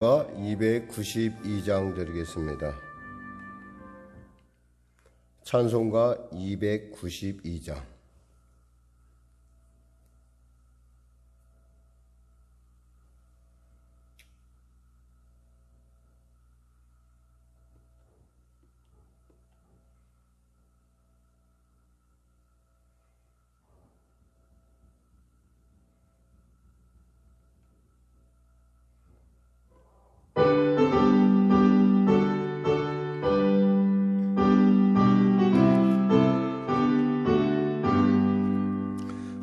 292장 드리겠습니다. 찬송가 292장.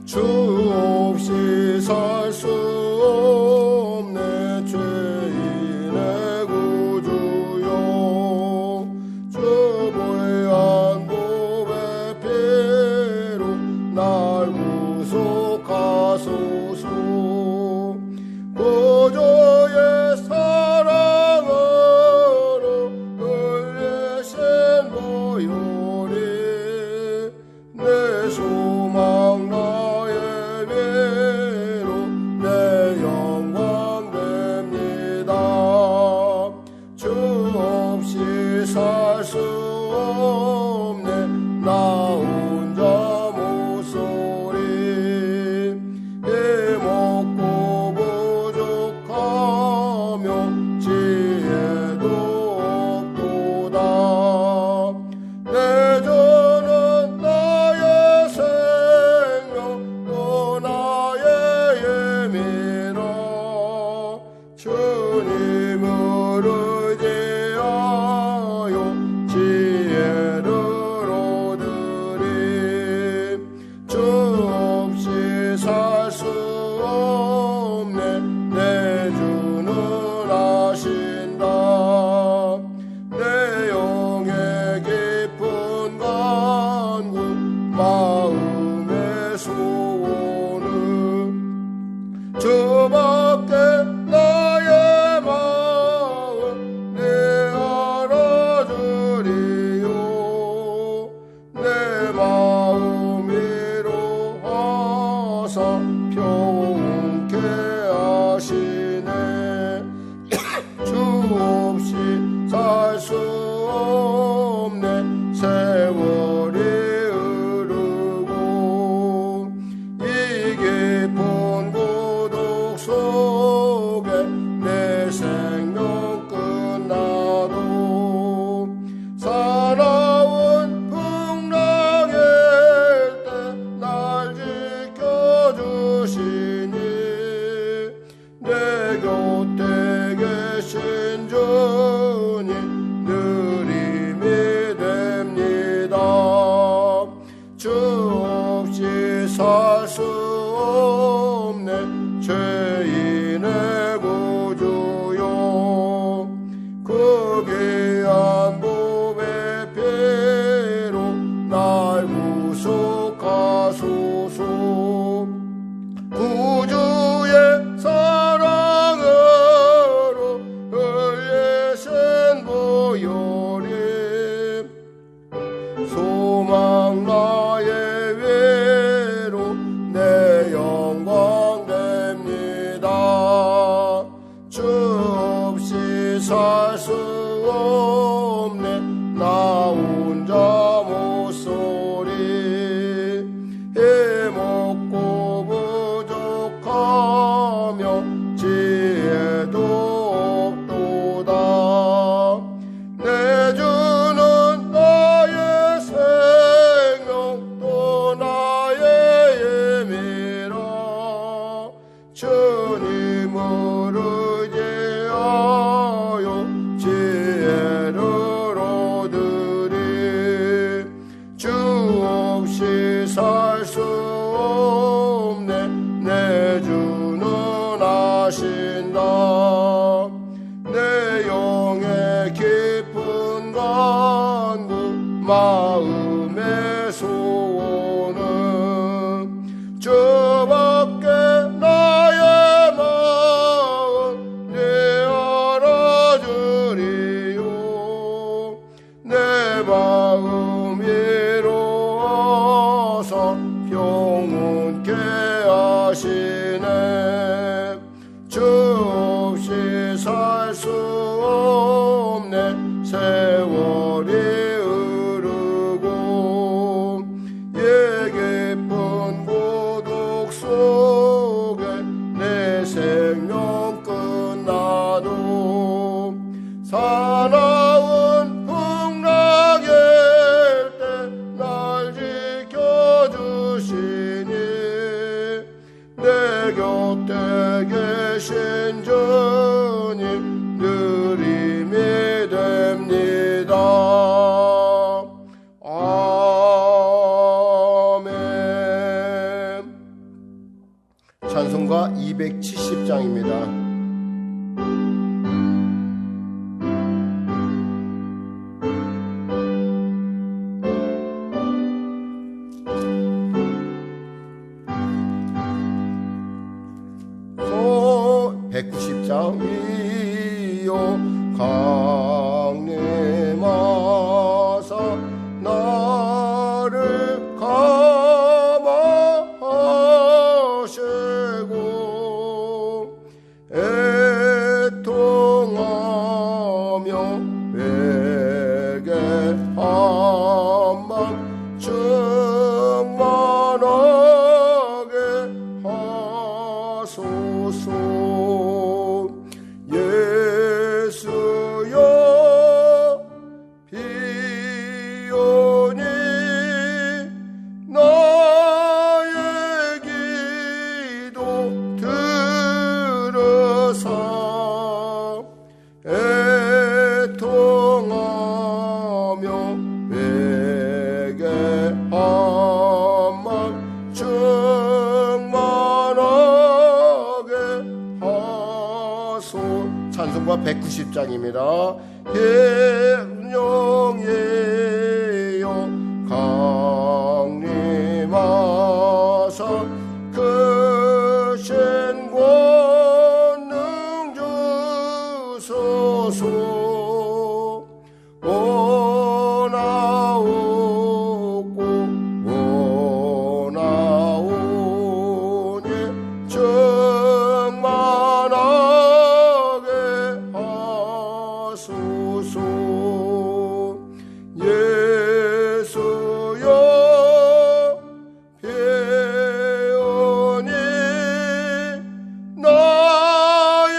주 없이 살 수 없네 죄인의 구주요 주 보혜한 보배 피로 날 구속하소서 구주의 사랑으로 흘리신 보혈이 내 소망 살 수 없네 나 혼자 모서리 해먹고 부족하며 지혜도 없도다 내 주는 나의 생명 또 나의 예미라 주님을 지혜를 얻으리 주 없이 살 수 없네 내 주는 아신다 내 영의 깊은 간구 마음의 소원은 주밖에 나의 마음 내 알아주리요 내 마음 위로하사 평온케 하시네 주 없이 살 수 없네 세월이 흐르고 이 깊은 고독 속에 내 생명 끝나도 사나운 풍랑일 때 날 지켜주시니 내 곁에 계신 주님 늘 힘이 됩니다 주 없이 살 수 없네 죄인의 구주요 그 귀한 보배 피로 날 구속하소서 구주의 사랑으로 흘리신 보혈이 소망 나의 위로 내 영광 됩니다 주 없이 살 수 없네 나 혼자 모서리 해먹고 부족하며 지혜도 없도다 내 주는 나의 생명 또 나의 예미라 주님을 의지하여 지혜를 얻으리 주 없이 살 수 없네 내 주는 아신다 내 영의 깊은 간구 마음의 소원은 주밖에 나의 마음 내 알아주리요 내 마음 위로하사 평온케 하시네 주 없이 살 수 없네 세월이 흐르고 예 깊은 고독 속에 내 생명 끝나도 사나운 풍랑일 때 날 지켜주시니 내 곁에 계신 주님 늘 힘이 됩니다. 아멘. 찬송가 270장입니다. 소 190장이요 강림하사 나를 감화하시고 애통하며 베개 한방 충만하게 하소서. 예수여 비오니 나의 기도 들으사 애통하며 베개 한방 충만하게 하소. 찬송가 190장입니다. 행령이여 강림하사 크신 권능 주소서. 원하옵고 원하오니 충만하게 하소서. 예수여 배우니 나의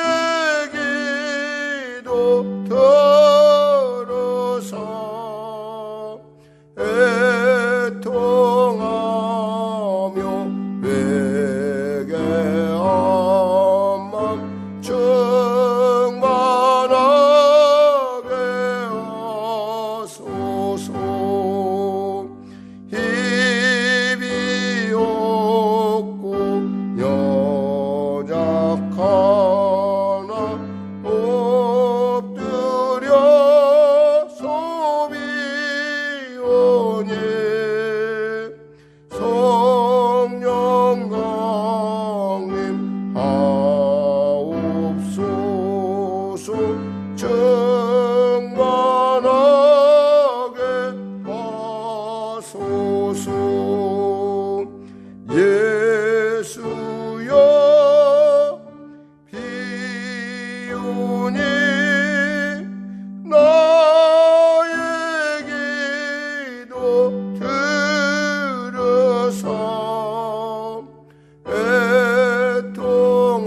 기도 들으사 애통하며 베개 한방 충만하게 하소서. 힘이 없고 연약하나 엎드려 소비오니 성령 강림 하옵소서. 충만하게 하소서. 예수여 비오니 나의 기도 들으사 애통하며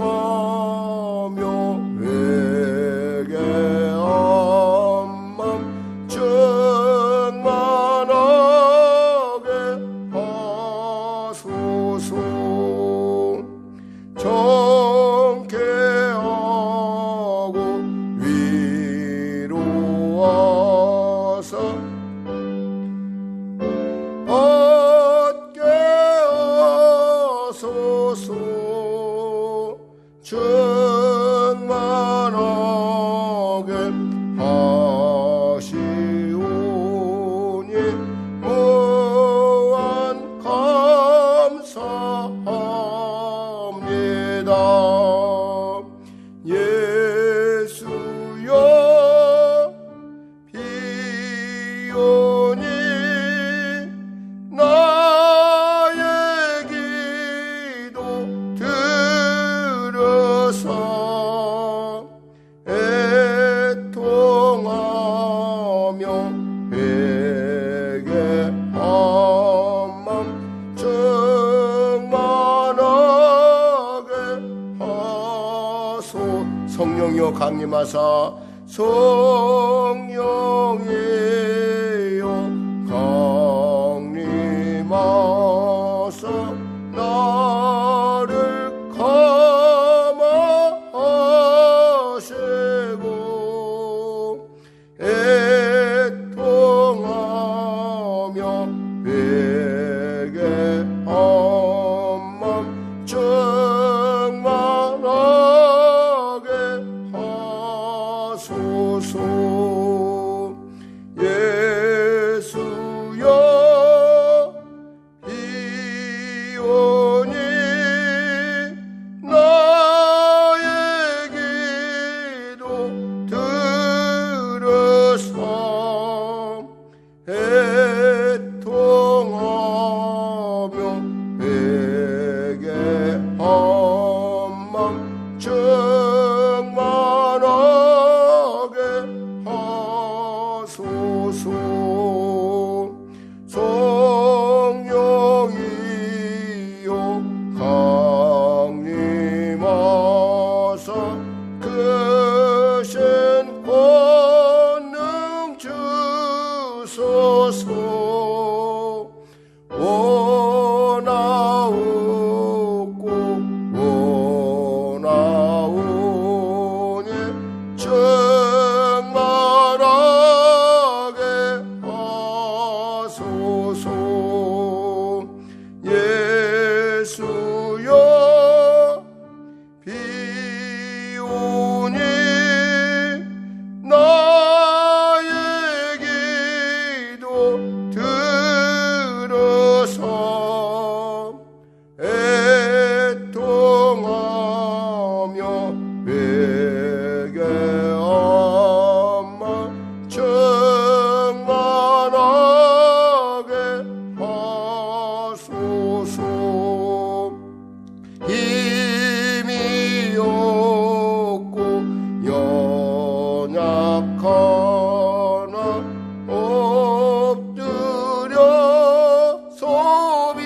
회개하며 위로 강림하사 성령이여 강림하사 나를 감화하시고 애통하며 베개 한맘 충만하게 하소서. 예수여 이오니 나의 기도 들으사 애통하며 베개 한맘 충만하게 하소서. 성령이여 강림하사 크신 권능 주소서. 원하옵고 원하오니 충만하게 하소서. 예수여 비오니 나의 기도 들으사 애통하며 베개 한맘 충만하게 하소서. 힘이 없고 연약하나 엎드려 소비오니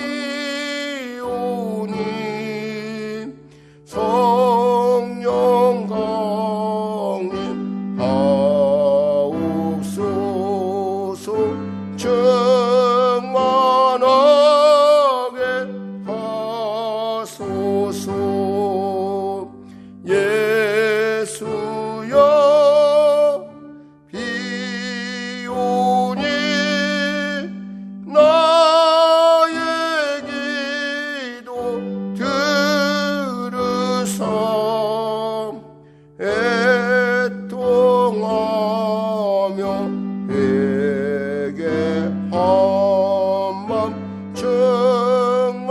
성령 강림 하옵소서. 충만하게 하소서. 예수여 비오니 나의 기도 들으사 애통하며 베개 한맘 충만하게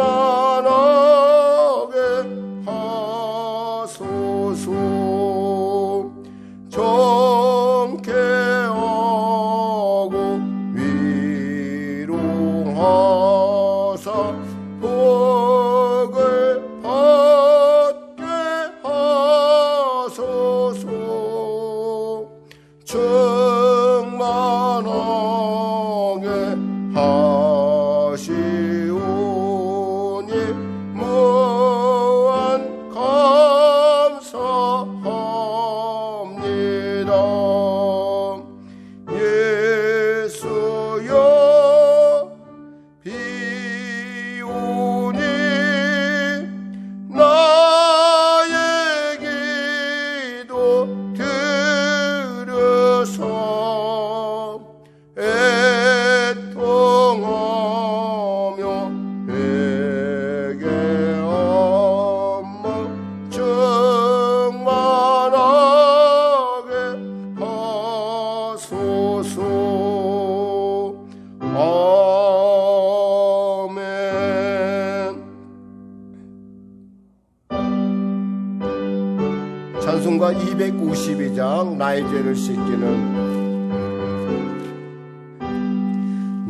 하소서. 정케하고 위로하사 복을 받게 하소서. 충만하게 하시오니 무한 감사합니다. 예수여 비오니 나의 기도 들으사 애통하며 베개 한맘 충만하게 하소서. 아멘. 찬송가 252장 나의 죄를 씻기는.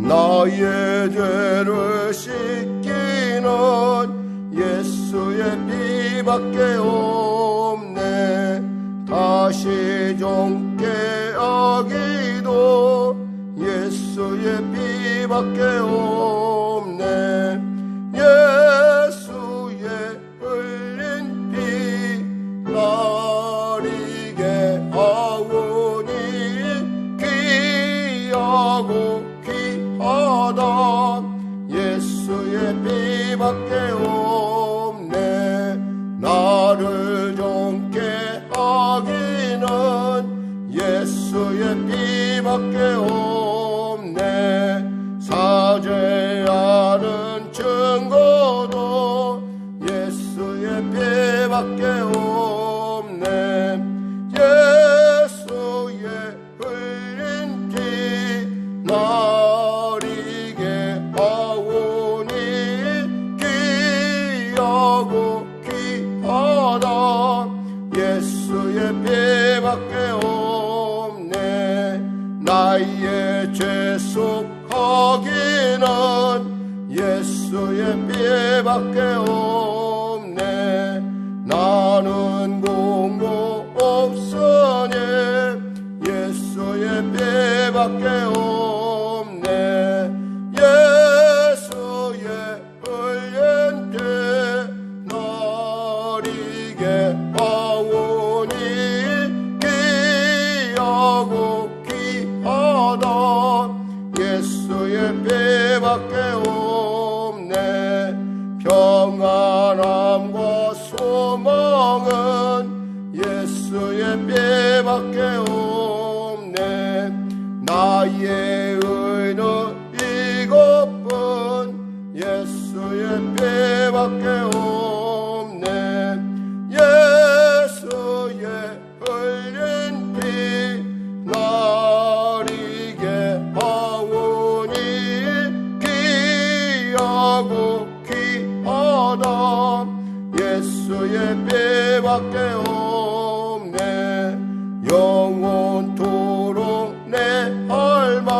나의 죄를 씻기는 예수의 피밖에 없네. 다시 정케 하기도 예수의 피밖에 없네. 예수의 흘린 피 날 이게 예수의 피밖에 없네. 사죄하는 증거도 예수의 피밖에 없네. 예수의 흘린 피 나리게 하오니 귀하고 귀하다. 예수의 피밖에 없네. 나의 죄 속하기는 예수의 피밖에 없네. 나는 공로 없으니 예수의 피밖에 없네. 예수의 흘린 피 나리게 하오니 귀하고 귀하다. 예수의 피밖에 없네. 평안함과 소망은 예수의 피밖에 없네. 나의 의는 이것뿐 예수의 피밖에 없네. 예수의 흘린 피 나리게 하오니 귀하고 귀하다. 예수의 피밖에 없네. 영원토록 내 할 말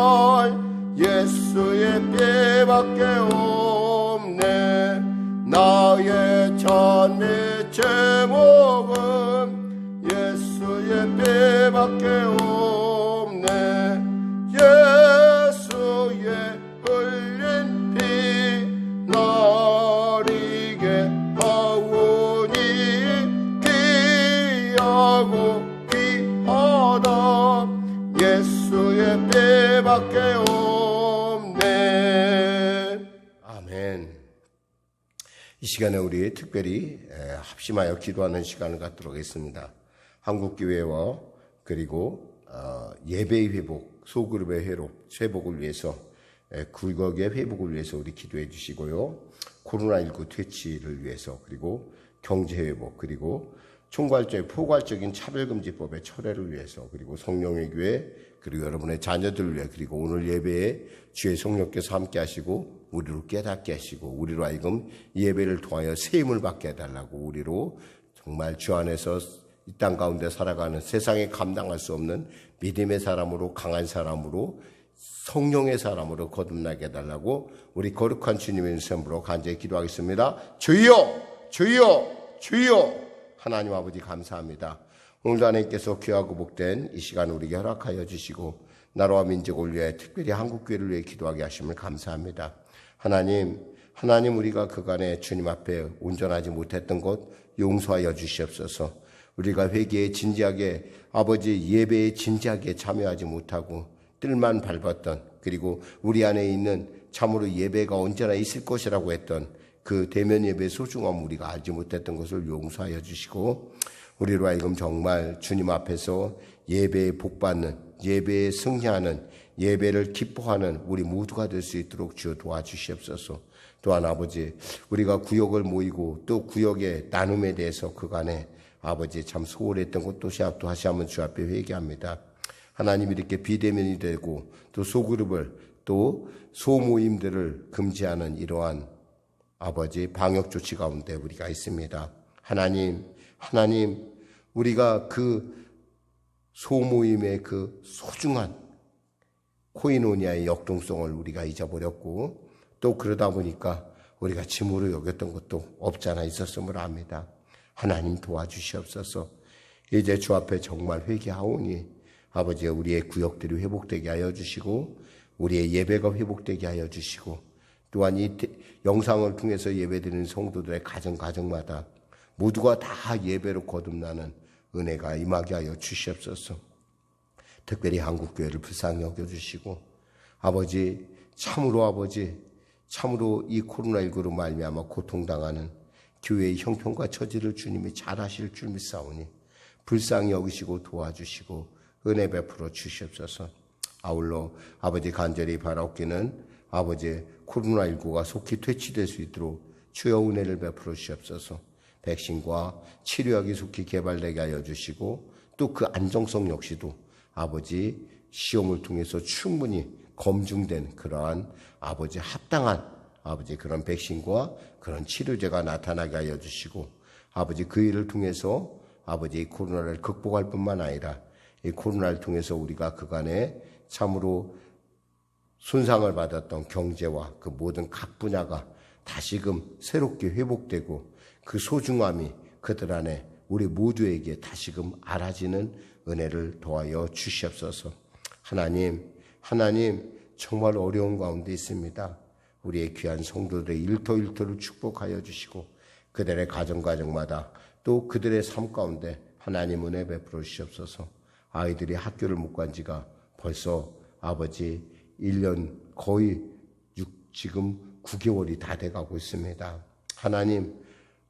예수의 피밖에 없네. 나의 찬미 제목은 예수의 피밖에 없네. 예수의 흘린 피 나리게 하오니 귀하고 귀하다. 예수의 피밖에 없네. 아멘. 이 시간에 우리 특별히 합심하여 기도하는 시간을 갖도록 하겠습니다. 한국교회와 그리고 예배의 회복, 소그룹의 회복을 위해서, 굴곡의 회복을 위해서 우리 기도해 주시고요. 코로나19 퇴치를 위해서, 그리고 경제회복, 그리고 포괄적인 차별금지법의 철회를 위해서, 그리고 성령의 교회, 그리고 여러분의 자녀들을 위해, 그리고 오늘 예배에 주의 성령께서 함께 하시고 우리로 깨닫게 하시고 우리로 하여금 예배를 통하여 세임을 받게 해달라고, 우리로 정말 주 안에서 이 땅 가운데 살아가는 세상에 감당할 수 없는 믿음의 사람으로, 강한 사람으로, 성령의 사람으로 거듭나게 해달라고 우리 거룩한 주님의 이름으로 간절히 기도하겠습니다. 주여, 주여, 주여. 하나님 아버지 감사합니다. 오늘도 하나님께서 귀하고 복된 이 시간 우리에게 허락하여 주시고 나라와 민족을 위해, 특별히 한국교회를 위해 기도하게 하심을 감사합니다. 하나님 우리가 그간에 주님 앞에 온전하지 못했던 것 용서하여 주시옵소서. 우리가 회개에 진지하게, 아버지 예배에 진지하게 참여하지 못하고 뜰만 밟았던, 그리고 우리 안에 있는 참으로 예배가 언제나 있을 것이라고 했던 그 대면 예배의 소중함 우리가 알지 못했던 것을 용서하여 주시고, 우리로 하여금 정말 주님 앞에서 예배에 복받는, 예배에 승리하는, 예배를 기뻐하는 우리 모두가 될 수 있도록 주여 도와주시옵소서. 또한 아버지, 우리가 구역을 모이고 또 구역의 나눔에 대해서 그간에 아버지 참 소홀했던 것도 다시 한번 주 앞에 회개합니다. 하나님, 이렇게 비대면이 되고 또 소그룹을, 또 소모임들을 금지하는 이러한 아버지 방역 조치 가운데 우리가 있습니다. 하나님, 우리가 그 소모임의 그 소중한 코이노니아의 역동성을 우리가 잊어버렸고, 또 그러다 보니까 우리가 짐으로 여겼던 것도 없잖아 있었음을 압니다. 하나님 도와주시옵소서. 이제 주 앞에 정말 회개하오니 아버지, 우리의 구역들이 회복되게 하여 주시고 우리의 예배가 회복되게 하여 주시고, 또한 이 영상을 통해서 예배드리는 성도들의 가정마다 모두가 다 예배로 거듭나는 은혜가 임하게 하여 주시옵소서. 특별히 한국교회를 불쌍히 여겨주시고, 아버지 참으로 이 코로나19로 말미암아 고통당하는 교회의 형편과 처지를 주님이 잘 하실 줄 믿사오니 불쌍히 여기시고 도와주시고 은혜 베풀어 주시옵소서. 아울러 아버지 간절히 바라옵기는 아버지 코로나19가 속히 퇴치될 수 있도록 주여 은혜를 베풀어 주시옵소서. 백신과 치료약이 속히 개발되게 하여 주시고 또 그 안정성 역시도 아버지 시험을 통해서 충분히 검증된 그러한 아버지 합당한 아버지 그런 백신과 그런 치료제가 나타나게 하여 주시고 아버지 그 일을 통해서 아버지 이 코로나를 극복할 뿐만 아니라 이 코로나를 통해서 우리가 그간에 참으로 손상을 받았던 경제와 그 모든 각 분야가 다시금 새롭게 회복되고 그 소중함이 그들 안에 우리 모두에게 다시금 알아지는 은혜를 도와여 주시옵소서. 하나님 정말 어려운 가운데 있습니다. 우리의 귀한 성도들의 일터일터를 축복하여 주시고 그들의 가정마다 또 그들의 삶 가운데 하나님 은혜 베풀어 주시옵소서. 아이들이 학교를 못 간 지가 벌써 아버지 1년 거의 지금 9개월이 다 돼가고 있습니다. 하나님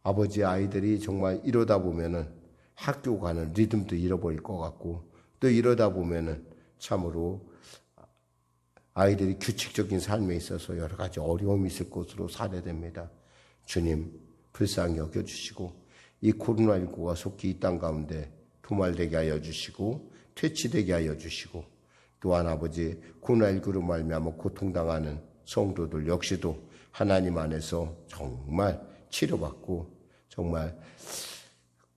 아버지 아이들이 정말 이러다 보면은 학교 가는 리듬도 잃어버릴 것 같고 또 이러다 보면은 참으로 아이들이 규칙적인 삶에 있어서 여러 가지 어려움이 있을 것으로 살해됩니다. 주님 불쌍히 여겨주시고 이 코로나19가 속히 이 땅 가운데 도말되게 하여 주시고 퇴치되게 하여 주시고 또한 아버지 코로나19로 말미암아 고통당하는 성도들 역시도 하나님 안에서 정말 치료받고 정말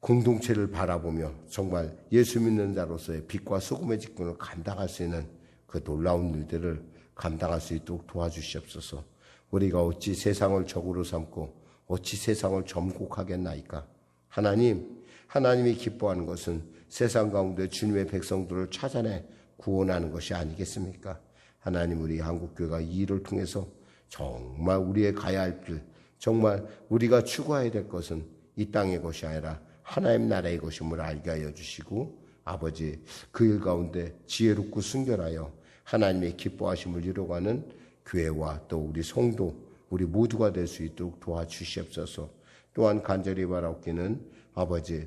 공동체를 바라보며 정말 예수 믿는 자로서의 빛과 소금의 직분을 감당할 수 있는 그 놀라운 일들을 감당할 수 있도록 도와주시옵소서. 우리가 어찌 세상을 적으로 삼고 어찌 세상을 점곡하겠나이까. 하나님이 기뻐하는 것은 세상 가운데 주님의 백성들을 찾아내 구원하는 것이 아니겠습니까? 하나님 우리 한국교회가 이 일을 통해서 정말 우리의 가야 할 길, 정말 우리가 추구해야 될 것은 이 땅의 것이 아니라 하나님 나라의 것임을 알게 하여 주시고 아버지 그 일 가운데 지혜롭고 순결하여 하나님의 기뻐하심을 이루어가는 교회와 또 우리 성도 우리 모두가 될 수 있도록 도와주시옵소서. 또한 간절히 바라옵기는 아버지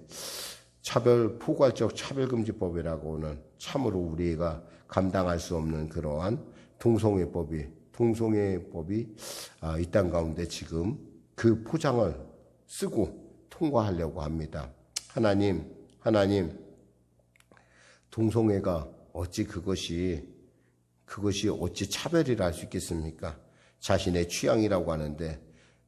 포괄적 차별금지법이라고는 참으로 우리가 감당할 수 없는 그러한 동성애법이 이 땅 가운데 지금 그 포장을 쓰고 통과하려고 합니다. 하나님 동성애가 어찌 그것이 어찌 차별이라 할 수 있겠습니까? 자신의 취향이라고 하는데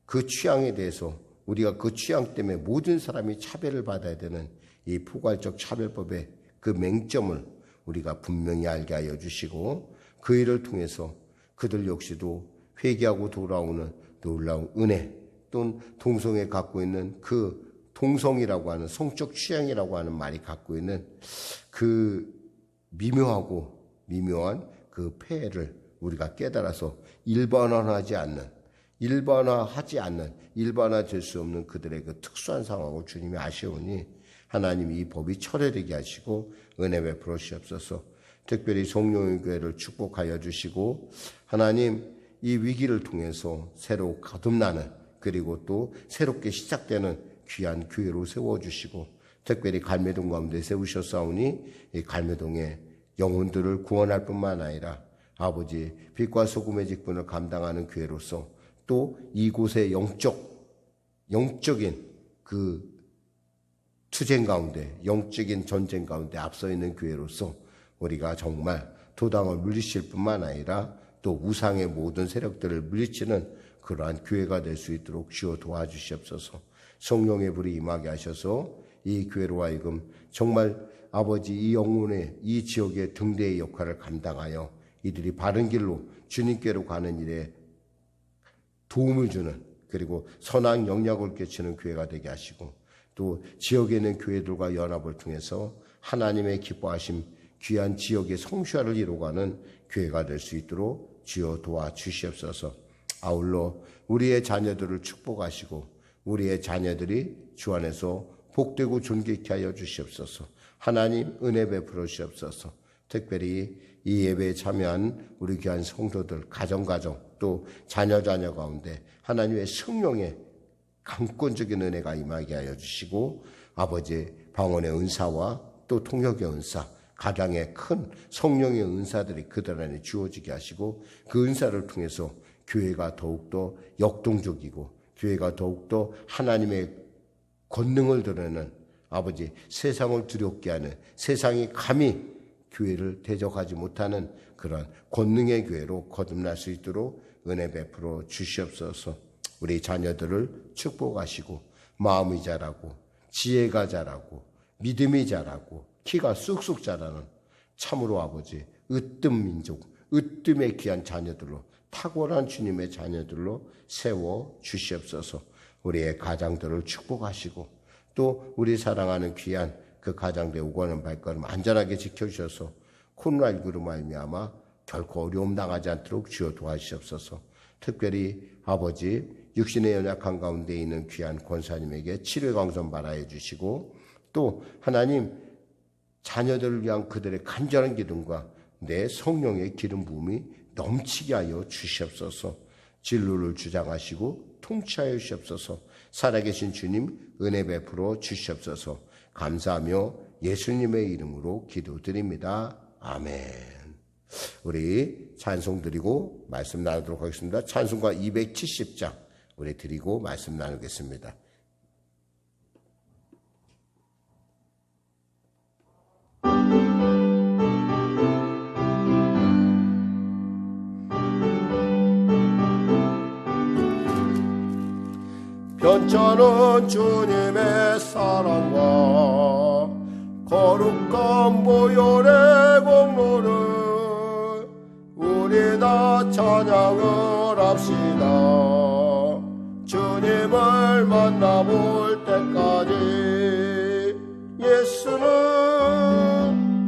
그 취향에 대해서 우리가 그 취향 때문에 모든 사람이 차별을 받아야 되는 이 포괄적 차별법의 그 맹점을 우리가 분명히 알게 하여 주시고 그 일을 통해서 그들 역시도 회개하고 돌아오는 놀라운 은혜 또는 동성애 갖고 있는 그 동성이라고 하는 성적 취향이라고 하는 말이 갖고 있는 그 미묘한 그 폐해를 우리가 깨달아서 일반화될 수 없는 그들의 그 특수한 상황을 주님이 아시오니 하나님이 이 법이 철회되게 하시고 은혜 베풀어 주시옵소서. 특별히 송룡교회를 축복하여 주시고 하나님 이 위기를 통해서 새로 거듭나는 그리고 또 새롭게 시작되는 귀한 교회로 세워주시고 특별히 갈매동 가운데 세우셨사오니 이 갈매동의 영혼들을 구원할 뿐만 아니라 아버지 빛과 소금의 직분을 감당하는 교회로서 또 이곳의 영적인 그 투쟁 가운데 영적인 전쟁 가운데 앞서 있는 교회로서 우리가 정말 도당을 물리칠 뿐만 아니라 또 우상의 모든 세력들을 물리치는 그러한 교회가 될 수 있도록 주여 도와주시옵소서. 성령의 불이 임하게 하셔서 이 교회로 하여금 정말 아버지 이 영혼의 이 지역의 등대의 역할을 감당하여 이들이 바른 길로 주님께로 가는 일에 도움을 주는 그리고 선한 영향을 끼치는 교회가 되게 하시고 또 지역에 있는 교회들과 연합을 통해서 하나님의 기뻐하심 귀한 지역의 성취화를 이루어가는 교회가 될 수 있도록 주여 도와주시옵소서. 아울러 우리의 자녀들을 축복하시고 우리의 자녀들이 주 안에서 복되고 존귀케 하여 주시옵소서. 하나님 은혜 베풀어 주시옵소서. 특별히 이 예배에 참여한 우리 귀한 성도들 가정 또 자녀 가운데 하나님의 성령의 강권적인 은혜가 임하게 하여 주시고 아버지 방언의 은사와 또 통역의 은사 가장의 큰 성령의 은사들이 그들 안에 주어지게 하시고 그 은사를 통해서 교회가 더욱더 역동적이고 교회가 더욱더 하나님의 권능을 드러내는 아버지 세상을 두렵게 하는 세상이 감히 교회를 대적하지 못하는 그런 권능의 교회로 거듭날 수 있도록 은혜 베풀어 주시옵소서. 우리 자녀들을 축복하시고 마음이 자라고 지혜가 자라고 믿음이 자라고 키가 쑥쑥 자라는 참으로 아버지 으뜸 민족, 으뜸의 귀한 자녀들로 탁월한 주님의 자녀들로 세워 주시옵소서. 우리의 가장들을 축복하시고 또 우리 사랑하는 귀한 그 가장들 오가는 발걸음 안전하게 지켜주셔서 코로나19로 말미암아 결코 어려움 당하지 않도록 주여 도와주시옵소서. 특별히 아버지 육신의 연약한 가운데 있는 귀한 권사님에게 치료의 광선 발하여 주시고 또 하나님 자녀들을 위한 그들의 간절한 기도과 내 성령의 기름 부음이 넘치게 하여 주시옵소서. 진로를 주장하시고 통치하여 주시옵소서. 살아계신 주님 은혜 베풀어 주시옵소서. 감사하며 예수님의 이름으로 기도드립니다. 아멘. 우리 찬송 드리고 말씀 나누도록 하겠습니다. 찬송가 270장 우리 드리고 말씀 나누겠습니다. 변찮은 주님의 사랑과 거룩한 보혈의 공로를 우리 다 찬양을 합시다. 주님을 만나볼 때까지 예수는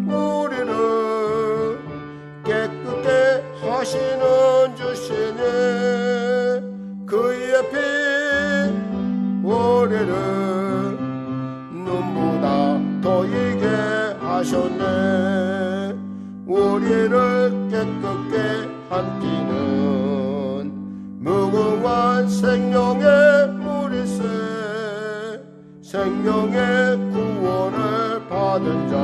우리를 깨끗게 하시는 주시니 그의 피 우리를 눈보다 더이게 하셨네. 우리를 깨끗게 한 피는 무궁한 생명의 물일세. 생명의 구원을 받은 자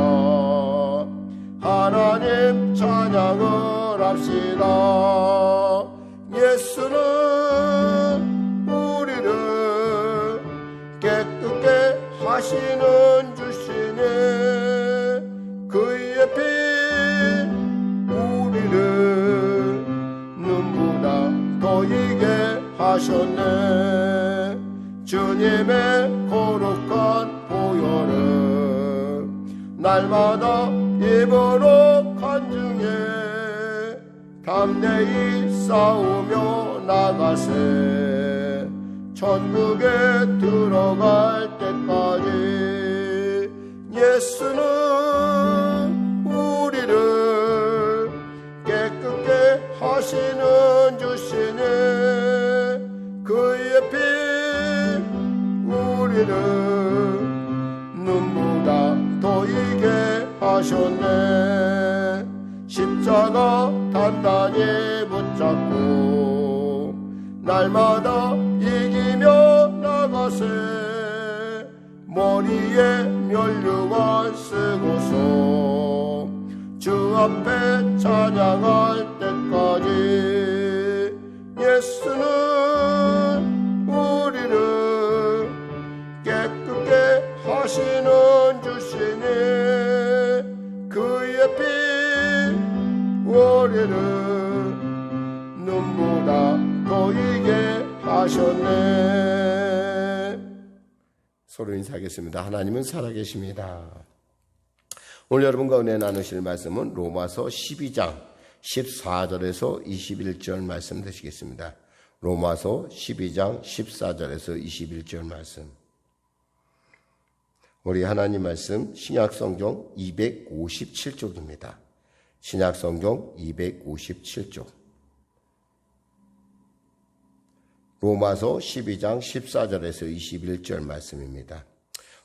하나님 찬양을 합시다. 예수는 우리를 깨끗게 하시는 주시니 그의 피 우리를 눈보다 더이게 하셨네. 주님의 거룩한 보혈을 날마다 입으로 간증해 담대히 싸우며 나가세. 천국에 들어갈 때까지 예수는 우리를 깨끗게 하시는 주시니 그의 피 우리를 눈보다 더이게 하셨네. 십자가 단단히 붙잡고 날마다 이기며 나가세. 머리에 면류관 쓰고서 주 앞에 찬양할 때까지 예수는 우리를 깨끗게 하시는 주시니 그의 피 우리를 눈보다 더이게 하셨네. 서로 인사하겠습니다. 하나님은 살아계십니다. 오늘 여러분과 은혜 나누실 말씀은 로마서 12장 14절에서 21절 말씀 되시겠습니다. 로마서 12장 14절에서 21절 말씀. 우리 하나님 말씀 신약성경 257쪽입니다. 신약성경 257쪽. 로마서 12장 14절에서 21절 말씀입니다.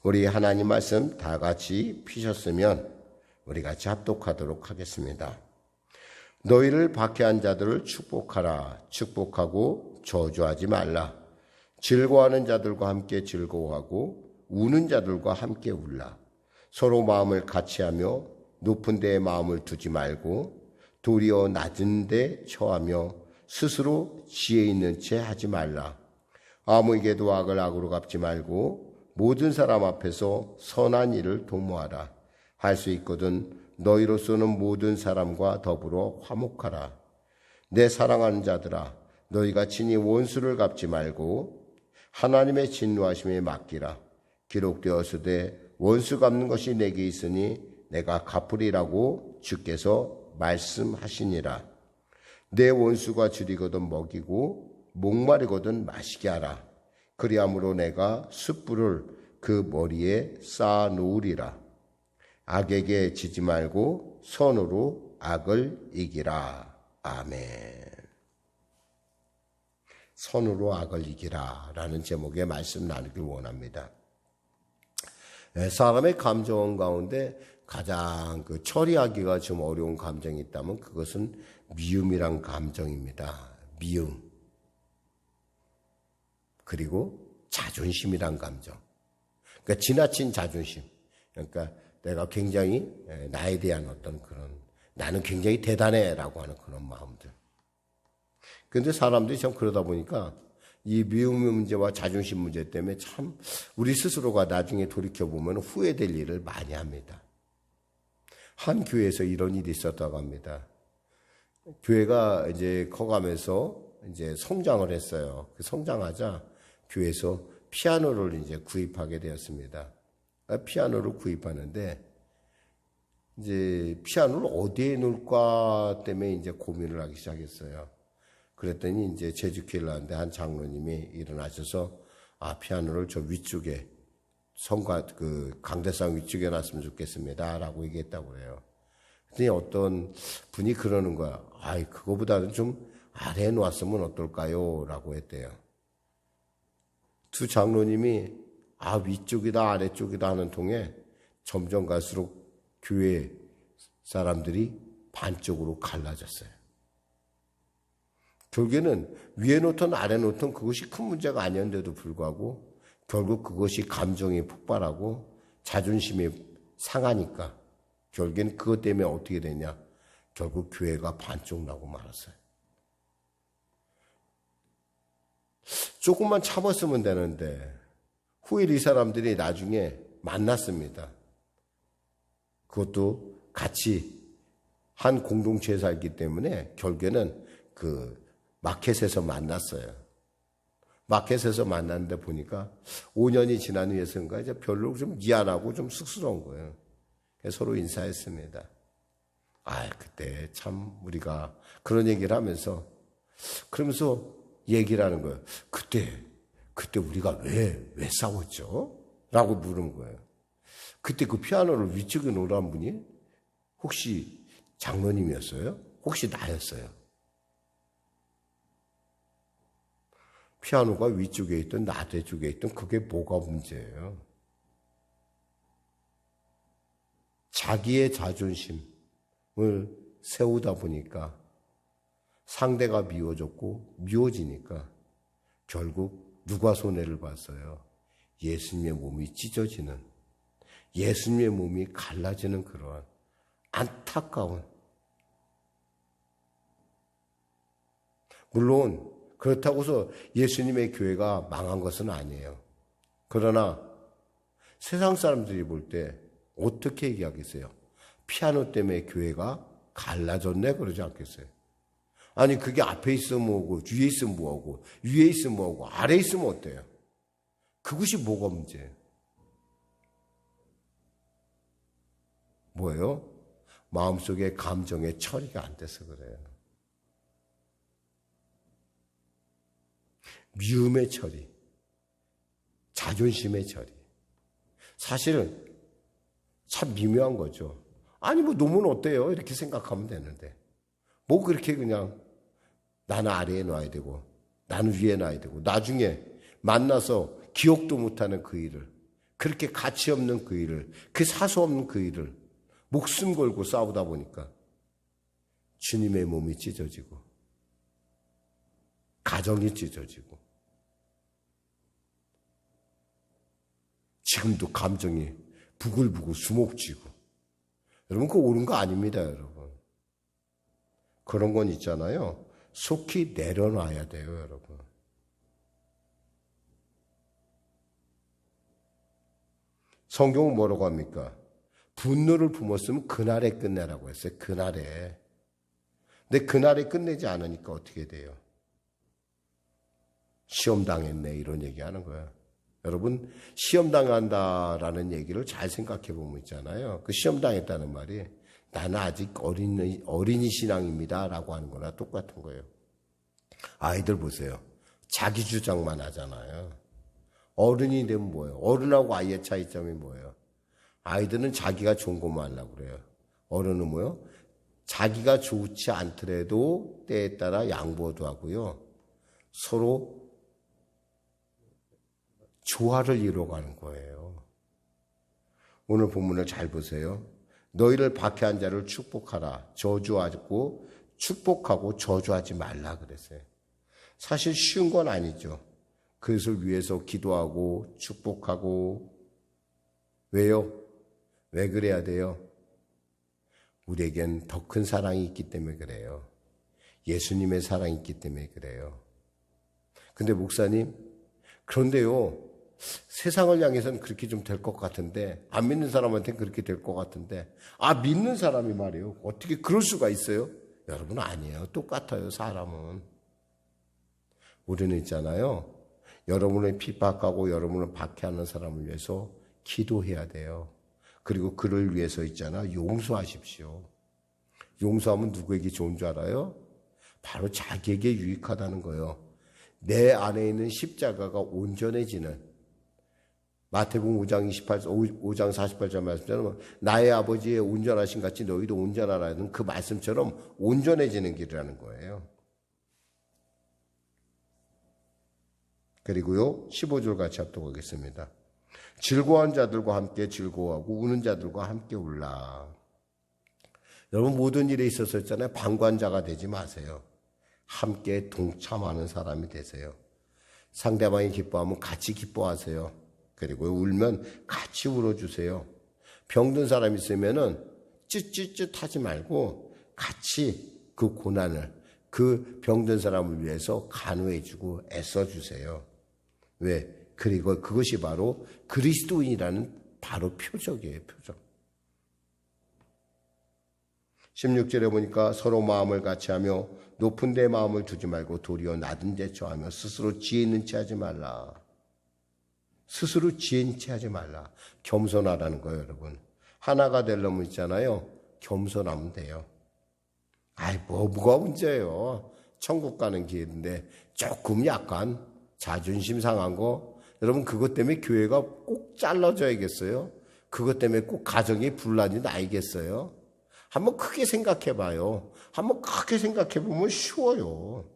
우리 하나님 말씀 다 같이 피셨으면 우리 같이 합독하도록 하겠습니다. 너희를 박해한 자들을 축복하라. 축복하고 저주하지 말라. 즐거워하는 자들과 함께 즐거워하고 우는 자들과 함께 울라. 서로 마음을 같이하며 높은 데에 마음을 두지 말고 도리어 낮은 데 처하며 스스로 지혜 있는 채 하지 말라. 아무에게도 악을 악으로 갚지 말고 모든 사람 앞에서 선한 일을 도모하라. 할 수 있거든 너희로서는 모든 사람과 더불어 화목하라. 내 사랑하는 자들아, 너희가 친히 원수를 갚지 말고 하나님의 진노하심에 맡기라. 기록되었으되 원수 갚는 것이 내게 있으니 내가 갚으리라고 주께서 말씀하시니라. 내 원수가 줄이거든 먹이고 목마르거든 마시게 하라. 그리함으로 내가 숯불을 그 머리에 쌓아 놓으리라. 악에게 지지 말고 선으로 악을 이기라. 아멘. 선으로 악을 이기라 라는 제목의 말씀 나누길 원합니다. 사람의 감정 가운데 가장 처리하기가 좀 어려운 감정이 있다면 그것은 미움이란 감정입니다. 미움. 그리고 자존심이란 감정. 그러니까 지나친 자존심. 그러니까 내가 굉장히 나에 대한 어떤 그런 나는 굉장히 대단해라고 하는 그런 마음들. 그런데 사람들이 참 그러다 보니까 이 미움 문제와 자존심 문제 때문에 참 우리 스스로가 나중에 돌이켜보면 후회될 일을 많이 합니다. 한 교회에서 이런 일이 있었다고 합니다. 교회가 이제 커가면서 이제 성장을 했어요. 그 성장하자 교회에서 피아노를 이제 구입하게 되었습니다. 피아노를 구입하는데 이제 피아노를 어디에 놓을까 때문에 이제 고민을 하기 시작했어요. 그랬더니 이제 제주교회를 하는데 한 장로님이 일어나셔서 피아노를 저 위쪽에 강대상 위쪽에 놨으면 좋겠습니다라고 얘기했다고 그래요. 그랬더니 어떤 분이 그러는 거야. 그거보다는 좀 아래에 놓았으면 어떨까요? 라고 했대요. 두 장로님이 위쪽이다 아래쪽이다 하는 통에 점점 갈수록 교회 사람들이 반쪽으로 갈라졌어요. 결국에는 위에 놓든 아래 놓든 그것이 큰 문제가 아니었는데도 불구하고 결국 그것이 감정이 폭발하고 자존심이 상하니까 결국엔 그것 때문에 어떻게 되냐. 결국 교회가 반쪽 나고 말았어요. 조금만 참았으면 되는데 후에 이 사람들이 나중에 만났습니다. 그것도 같이 한 공동체에 살기 때문에 결국에는 마켓에서 만났어요. 마켓에서 만났는데 보니까 5년이 지난 후에선가 이제 별로 좀 미안하고 좀 쑥스러운 거예요. 그래서 서로 인사했습니다. 그때 참 우리가 그런 얘기를 하면서 그러면서 얘기를 하는 거예요. 그때 우리가 왜 싸웠죠? 라고 물은 거예요. 그때 그 피아노를 위쪽에 놓으란 분이 혹시 장로님이었어요? 혹시 나였어요? 피아노가 위쪽에 있든 아래쪽에 있든 그게 뭐가 문제예요? 자기의 자존심을 세우다 보니까 상대가 미워졌고 미워지니까 결국 누가 손해를 봤어요? 예수님의 몸이 찢어지는, 예수님의 몸이 갈라지는 그러한 안타까운. 물론 그렇다고 해서 예수님의 교회가 망한 것은 아니에요. 그러나 세상 사람들이 볼 때 어떻게 얘기하겠어요? 피아노 때문에 교회가 갈라졌네 그러지 않겠어요? 아니 그게 앞에 있으면 뭐고 뒤에 있으면 뭐하고 위에 있으면 뭐하고 아래에 있으면 어때요? 그것이 뭐가 문제예요? 뭐예요? 마음속에 감정의 처리가 안 돼서 그래요. 미움의 처리, 자존심의 처리. 사실은 참 미묘한 거죠. 아니 놓으면 어때요? 이렇게 생각하면 되는데 뭐 그렇게 그냥 나는 아래에 놔야 되고 나는 위에 놔야 되고 나중에 만나서 기억도 못하는 그 일을, 그렇게 가치 없는 그 일을, 그 사수 없는 그 일을 목숨 걸고 싸우다 보니까 주님의 몸이 찢어지고 가정이 찢어지고 지금도 감정이 부글부글 수목지고 여러분, 그거 옳은 거 아닙니다, 여러분. 그런 건 있잖아요. 속히 내려놔야 돼요, 여러분. 성경은 뭐라고 합니까? 분노를 품었으면 그날에 끝내라고 했어요. 그날에. 근데 그날에 끝내지 않으니까 어떻게 돼요? 시험 당했네, 이런 얘기하는 거야. 여러분, 시험 당한다라는 얘기를 잘 생각해 보면 있잖아요. 그 시험 당했다는 말이 나는 아직 어린이 신앙입니다 라고 하는 거나 똑같은 거예요. 아이들 보세요. 자기 주장만 하잖아요. 어른이 되면 뭐예요? 어른하고 아이의 차이점이 뭐예요? 아이들은 자기가 좋은 것만 하려고 그래요. 어른은 뭐예요? 자기가 좋지 않더라도 때에 따라 양보도 하고요. 서로 조화를 이루어가는 거예요. 오늘 본문을 잘 보세요. 너희를 박해한 자를 축복하라. 저주하고 축복하고 저주하지 말라 그랬어요. 사실 쉬운 건 아니죠. 그것을 위해서 기도하고 축복하고. 왜요? 왜 그래야 돼요? 우리에겐 더 큰 사랑이 있기 때문에 그래요. 예수님의 사랑이 있기 때문에 그래요. 근데 목사님, 그런데요, 세상을 향해서는 그렇게 좀 될 것 같은데, 안 믿는 사람한테는 그렇게 될 것 같은데, 믿는 사람이 말이에요. 어떻게 그럴 수가 있어요? 여러분, 아니에요. 똑같아요, 사람은. 우리는 있잖아요. 여러분을 핍박하고 여러분을 박해하는 사람을 위해서 기도해야 돼요. 그리고 그를 위해서 있잖아, 용서하십시오. 용서하면 누구에게 좋은 줄 알아요? 바로 자기에게 유익하다는 거예요. 내 안에 있는 십자가가 온전해지는, 마태복음 5장 48절 말씀처럼 나의 아버지의 온전하신 같이 너희도 온전하라는 그 말씀처럼 온전해지는 길이라는 거예요. 그리고요, 15절 같이 합독하겠습니다. 즐거워하는 자들과 함께 즐거워하고 우는 자들과 함께 울라. 여러분, 모든 일에 있어서 있잖아요. 방관자가 되지 마세요. 함께 동참하는 사람이 되세요. 상대방이 기뻐하면 같이 기뻐하세요. 그리고 울면 같이 울어주세요. 병든 사람 있으면은 쯧쯧쯧 하지 말고 같이 그 고난을, 그 병든 사람을 위해서 간호해주고 애써주세요. 왜? 그리고 그것이 바로 그리스도인이라는 바로 표적이에요, 표적. 16절에 보니까 서로 마음을 같이 하며 높은 데 마음을 두지 말고 도리어 낮은 데 처하며 스스로 지혜 있는 체 하지 말라. 스스로 지혜 있는 체 하지 말라. 겸손하라는 거예요, 여러분. 하나가 되려면 있잖아요. 겸손하면 돼요. 뭐가 문제예요. 천국 가는 길인데 조금 약간 자존심 상한 거, 여러분, 그것 때문에 교회가 꼭 잘라져야겠어요? 그것 때문에 꼭 가정이 분란이 나겠어요? 한번 크게 생각해 봐요. 한번 크게 생각해 보면 쉬워요.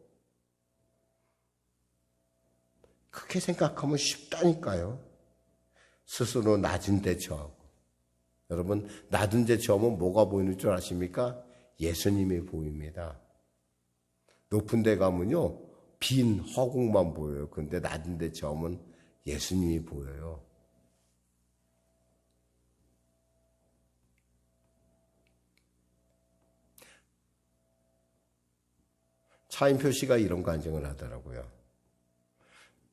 크게 생각하면 쉽다니까요. 스스로 낮은 데 처하고. 여러분, 낮은 데 처하면 뭐가 보이는 줄 아십니까? 예수님이 보입니다. 높은 데 가면요, 빈 허공만 보여요. 그런데 낮은 데 처하면 예수님이 보여요. 차인표 씨가 이런 간증을 하더라고요.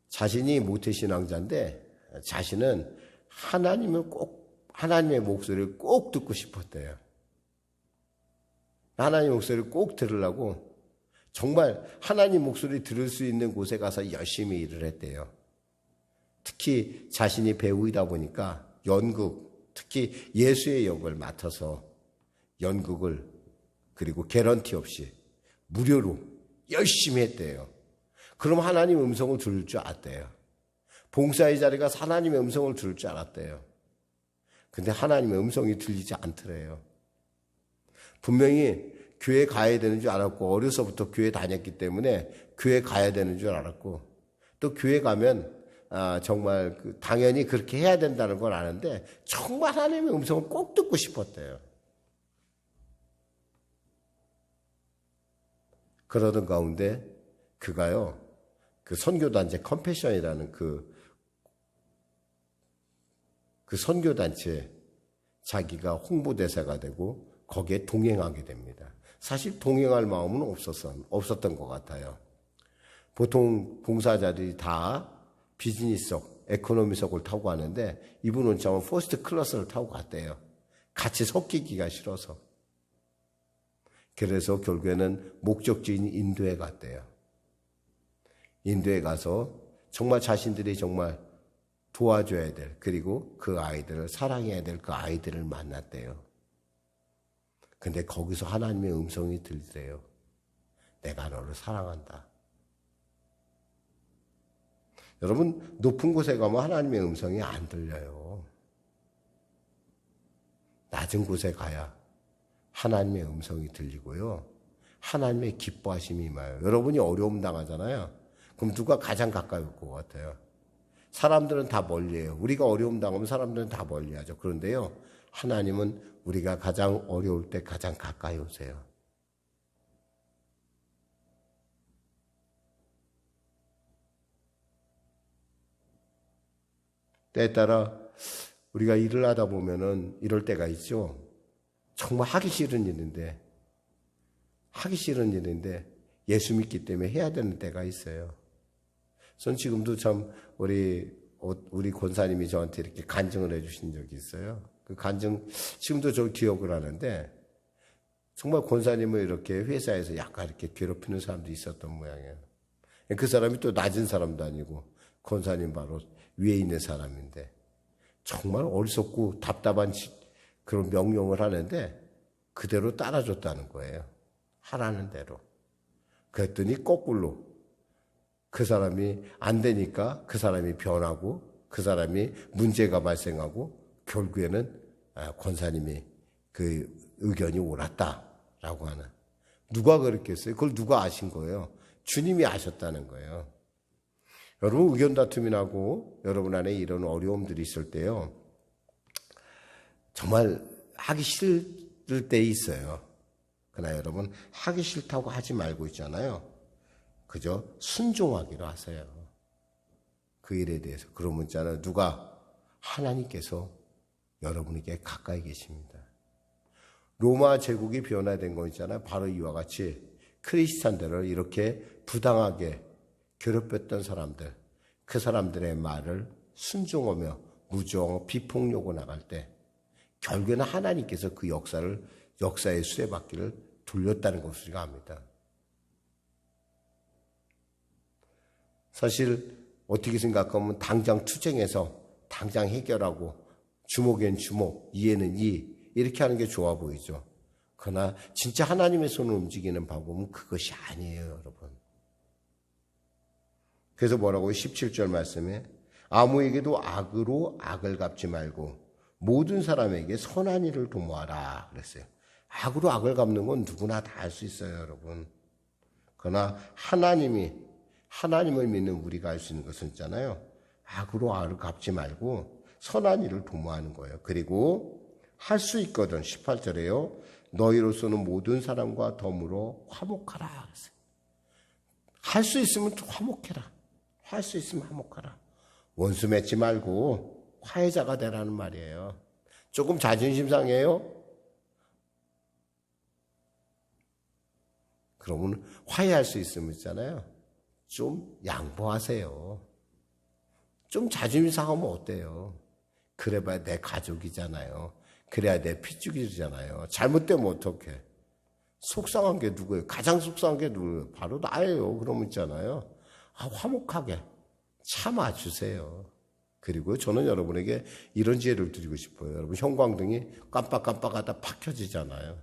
자신이 모태신앙자인데 자신은 하나님의 목소리를 꼭 듣고 싶었대요. 하나님의 목소리를 꼭 들으려고 정말 하나님 목소리 들을 수 있는 곳에 가서 열심히 일을 했대요. 특히 자신이 배우이다 보니까 연극, 특히 예수의 역을 맡아서 연극을 그리고 개런티 없이 무료로 열심히 했대요. 그럼 하나님 음성을 들을 줄 알았대요. 봉사의 자리가 하나님의 음성을 들을 줄 알았대요. 근데 하나님의 음성이 들리지 않더래요. 분명히 교회 가야 되는 줄 알았고, 어려서부터 교회 다녔기 때문에 교회 가야 되는 줄 알았고, 또 교회 가면 정말 당연히 그렇게 해야 된다는 걸 아는데 정말 하나님의 음성을 꼭 듣고 싶었대요. 그러던 가운데 그가요, 그 선교단체 컴패션이라는 그 선교단체 자기가 홍보대사가 되고 거기에 동행하게 됩니다. 사실 동행할 마음은 없었던 것 같아요. 보통 봉사자들이 다 비즈니스석, 에코노미석을 타고 가는데 이분은 정말 퍼스트 클래스를 타고 갔대요. 같이 섞이기가 싫어서. 그래서 결국에는 목적지인 인도에 갔대요. 인도에 가서 정말 자신들이 정말 도와줘야 될, 그리고 그 아이들을 사랑해야 될 그 아이들을 만났대요. 근데 거기서 하나님의 음성이 들리대요. 내가 너를 사랑한다. 여러분, 높은 곳에 가면 하나님의 음성이 안 들려요. 낮은 곳에 가야 하나님의 음성이 들리고요. 하나님의 기뻐하심이 임해요. 여러분이 어려움 당하잖아요. 그럼 누가 가장 가까이 올 것 같아요? 사람들은 다 멀리해요. 우리가 어려움 당하면 사람들은 다 멀리하죠. 그런데요, 하나님은 우리가 가장 어려울 때 가장 가까이 오세요. 때에 따라 우리가 일을 하다 보면은 이럴 때가 있죠. 정말 하기 싫은 일인데 예수 믿기 때문에 해야 되는 때가 있어요. 전 지금도 참 우리 권사님이 저한테 이렇게 간증을 해주신 적이 있어요. 그 간증 지금도 저 기억을 하는데 정말 권사님을 이렇게 회사에서 약간 이렇게 괴롭히는 사람도 있었던 모양이에요. 그 사람이 또 낮은 사람도 아니고 권사님 바로 위에 있는 사람인데 정말 어리석고 답답한 그런 명령을 하는데 그대로 따라줬다는 거예요. 하라는 대로. 그랬더니 거꾸로 그 사람이 안 되니까 그 사람이 변하고 그 사람이 문제가 발생하고 결국에는 권사님이 그 의견이 옳았다라고 하는. 누가 그렇게 했어요? 그걸 누가 아신 거예요? 주님이 아셨다는 거예요. 여러분, 의견 다툼이 나고 여러분 안에 이런 어려움들이 있을 때요, 정말 하기 싫을 때 있어요. 그러나 여러분, 하기 싫다고 하지 말고 있잖아요. 그저 순종하기로 하세요. 그 일에 대해서. 그러면 있잖아요, 누가? 하나님께서 여러분에게 가까이 계십니다. 로마 제국이 변화된 거 있잖아요. 바로 이와 같이 크리스찬들을 이렇게 부당하게 괴롭혔던 사람들, 그 사람들의 말을 순종하며 무정 비폭력으로 나갈 때 결국에는 하나님께서 그 역사의 수레바퀴를 돌렸다는 것을 우리가 압니다. 사실 어떻게 생각하면 당장 투쟁해서 당장 해결하고 주목엔 주목, 이에는 이 이렇게 하는 게 좋아 보이죠. 그러나 진짜 하나님의 손을 움직이는 방법은 그것이 아니에요, 여러분. 그래서 뭐라고요? 17절 말씀에 아무에게도 악으로 악을 갚지 말고 모든 사람에게 선한 일을 도모하라 그랬어요. 악으로 악을 갚는 건 누구나 다 할 수 있어요, 여러분. 그러나 하나님을 믿는 우리가 할 수 있는 것은 있잖아요. 악으로 악을 갚지 말고 선한 일을 도모하는 거예요. 그리고 할 수 있거든. 18절에요. 너희로서는 모든 사람과 더불어 화목하라 그랬어요. 할 수 있으면 화목해라. 할 수 있으면 화목하라. 원수 맺지 말고 화해자가 되라는 말이에요. 조금 자존심 상해요? 그러면 화해할 수 있으면 있잖아요. 좀 양보하세요. 좀 자존심 상하면 어때요? 그래봐야 내 가족이잖아요. 그래야 내 핏줄이잖아요. 잘못되면 어떡해? 속상한 게 누구예요? 가장 속상한 게 누구예요? 바로 나예요. 그러면 있잖아요. 화목하게 참아주세요. 그리고 저는 여러분에게 이런 지혜를 드리고 싶어요. 여러분, 형광등이 깜빡깜빡하다 팍 켜지잖아요.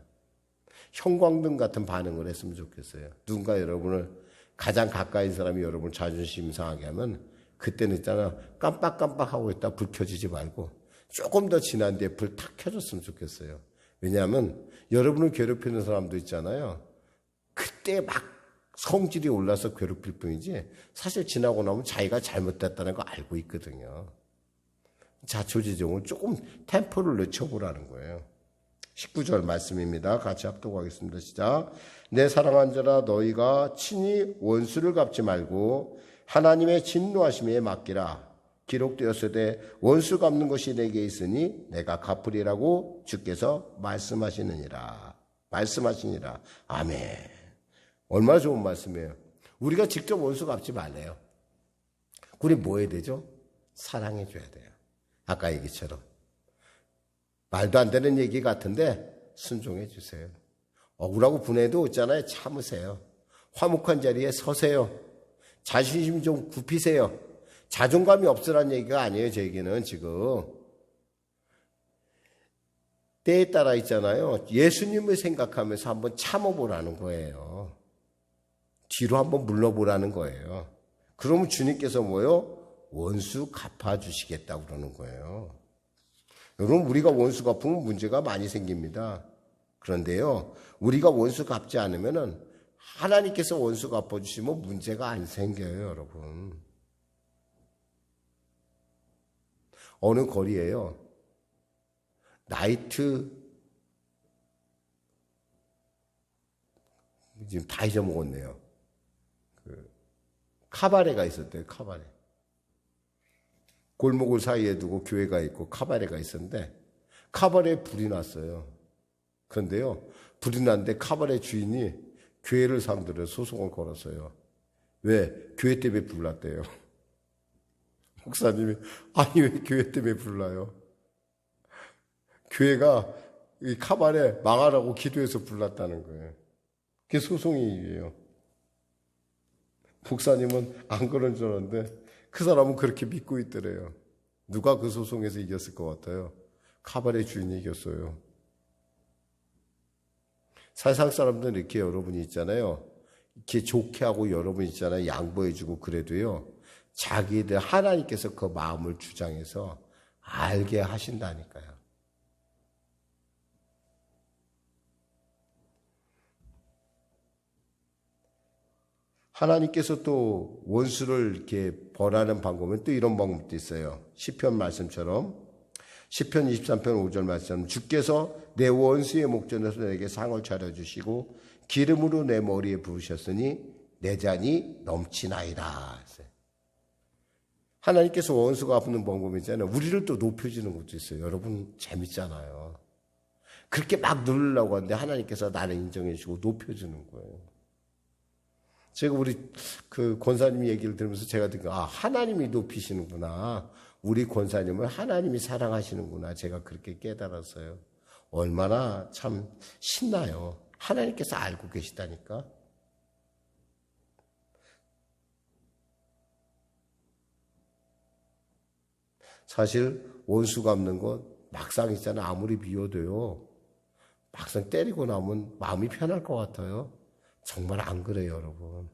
형광등 같은 반응을 했으면 좋겠어요. 누군가 여러분을 가장 가까이 있는 사람이 여러분을 자존심 상하게 하면 그때는 있잖아, 깜빡깜빡하고 있다 불 켜지지 말고 조금 더 지난 뒤에 불 탁 켜줬으면 좋겠어요. 왜냐하면 여러분을 괴롭히는 사람도 있잖아요. 그때 막 성질이 올라서 괴롭힐 뿐이지 사실 지나고 나면 자기가 잘못됐다는 거 알고 있거든요. 자초지종을 조금 템포를 늦춰보라는 거예요. 19절 말씀입니다. 같이 합독하겠습니다. 시작. 내 사랑한 자라 너희가 친히 원수를 갚지 말고 하나님의 진노하심에 맡기라. 기록되었으되 원수 갚는 것이 내게 있으니 내가 갚으리라고 주께서 말씀하시느니라. 말씀하시니라. 아멘. 얼마나 좋은 말씀이에요. 우리가 직접 원수 갚지 말래요. 우리 뭐 해야 되죠? 사랑해 줘야 돼요. 아까 얘기처럼. 말도 안 되는 얘기 같은데 순종해 주세요. 억울하고 분해도 있잖아요. 참으세요. 화목한 자리에 서세요. 자존심 좀 굽히세요. 자존감이 없으란 얘기가 아니에요. 제 얘기는 지금. 때에 따라 있잖아요. 예수님을 생각하면서 한번 참아보라는 거예요. 뒤로 한번 물러보라는 거예요. 그러면 주님께서 뭐요? 원수 갚아주시겠다고 그러는 거예요. 여러분, 우리가 원수 갚으면 문제가 많이 생깁니다. 그런데요, 우리가 원수 갚지 않으면은 하나님께서 원수 갚아주시면 문제가 안 생겨요, 여러분. 어느 거리에요, 나이트, 지금 다 잊어먹었네요. 카바레가 있었대요, 카바레. 골목을 사이에 두고 교회가 있고 카바레가 있었는데 카바레에 불이 났어요. 그런데요, 불이 났는데 카바레 주인이 교회를 상대로 소송을 걸었어요. 왜? 교회 때문에 불났대요. 목사님이 아니 왜 교회 때문에 불나요? 교회가 이 카바레 망하라고 기도해서 불났다는 거예요. 그게 소송이에요. 목사님은 안 그런 줄 알았는데 그 사람은 그렇게 믿고 있더래요. 누가 그 소송에서 이겼을 것 같아요? 카바레 주인이 이겼어요. 세상 사람들은 이렇게 여러분이 있잖아요. 이렇게 좋게 하고 여러분 있잖아요. 양보해주고 그래도요. 자기들 하나님께서 그 마음을 주장해서 알게 하신다니까요. 하나님께서 또 원수를 이렇게 벌하는 방법은 또 이런 방법도 있어요. 시편 말씀처럼 시편 23편 5절 말씀 주께서 내 원수의 목전에서 내게 상을 차려주시고 기름으로 내 머리에 부으셨으니 내 잔이 넘치나이다. 하나님께서 원수가 갚는 방법이 있잖아요. 우리를 또 높여주는 것도 있어요. 여러분 재밌잖아요. 그렇게 막 누르려고 하는데 하나님께서 나를 인정해 주시고 높여주는 거예요. 제가 우리 그 권사님 얘기를 들으면서 제가 듣고 하나님이 높이시는구나. 우리 권사님을 하나님이 사랑하시는구나. 제가 그렇게 깨달았어요. 얼마나 참 신나요. 하나님께서 알고 계시다니까. 사실 원수 갚는 것 막상 있잖아요. 아무리 미워도요. 막상 때리고 나면 마음이 편할 것 같아요. 정말 안 그래요, 여러분.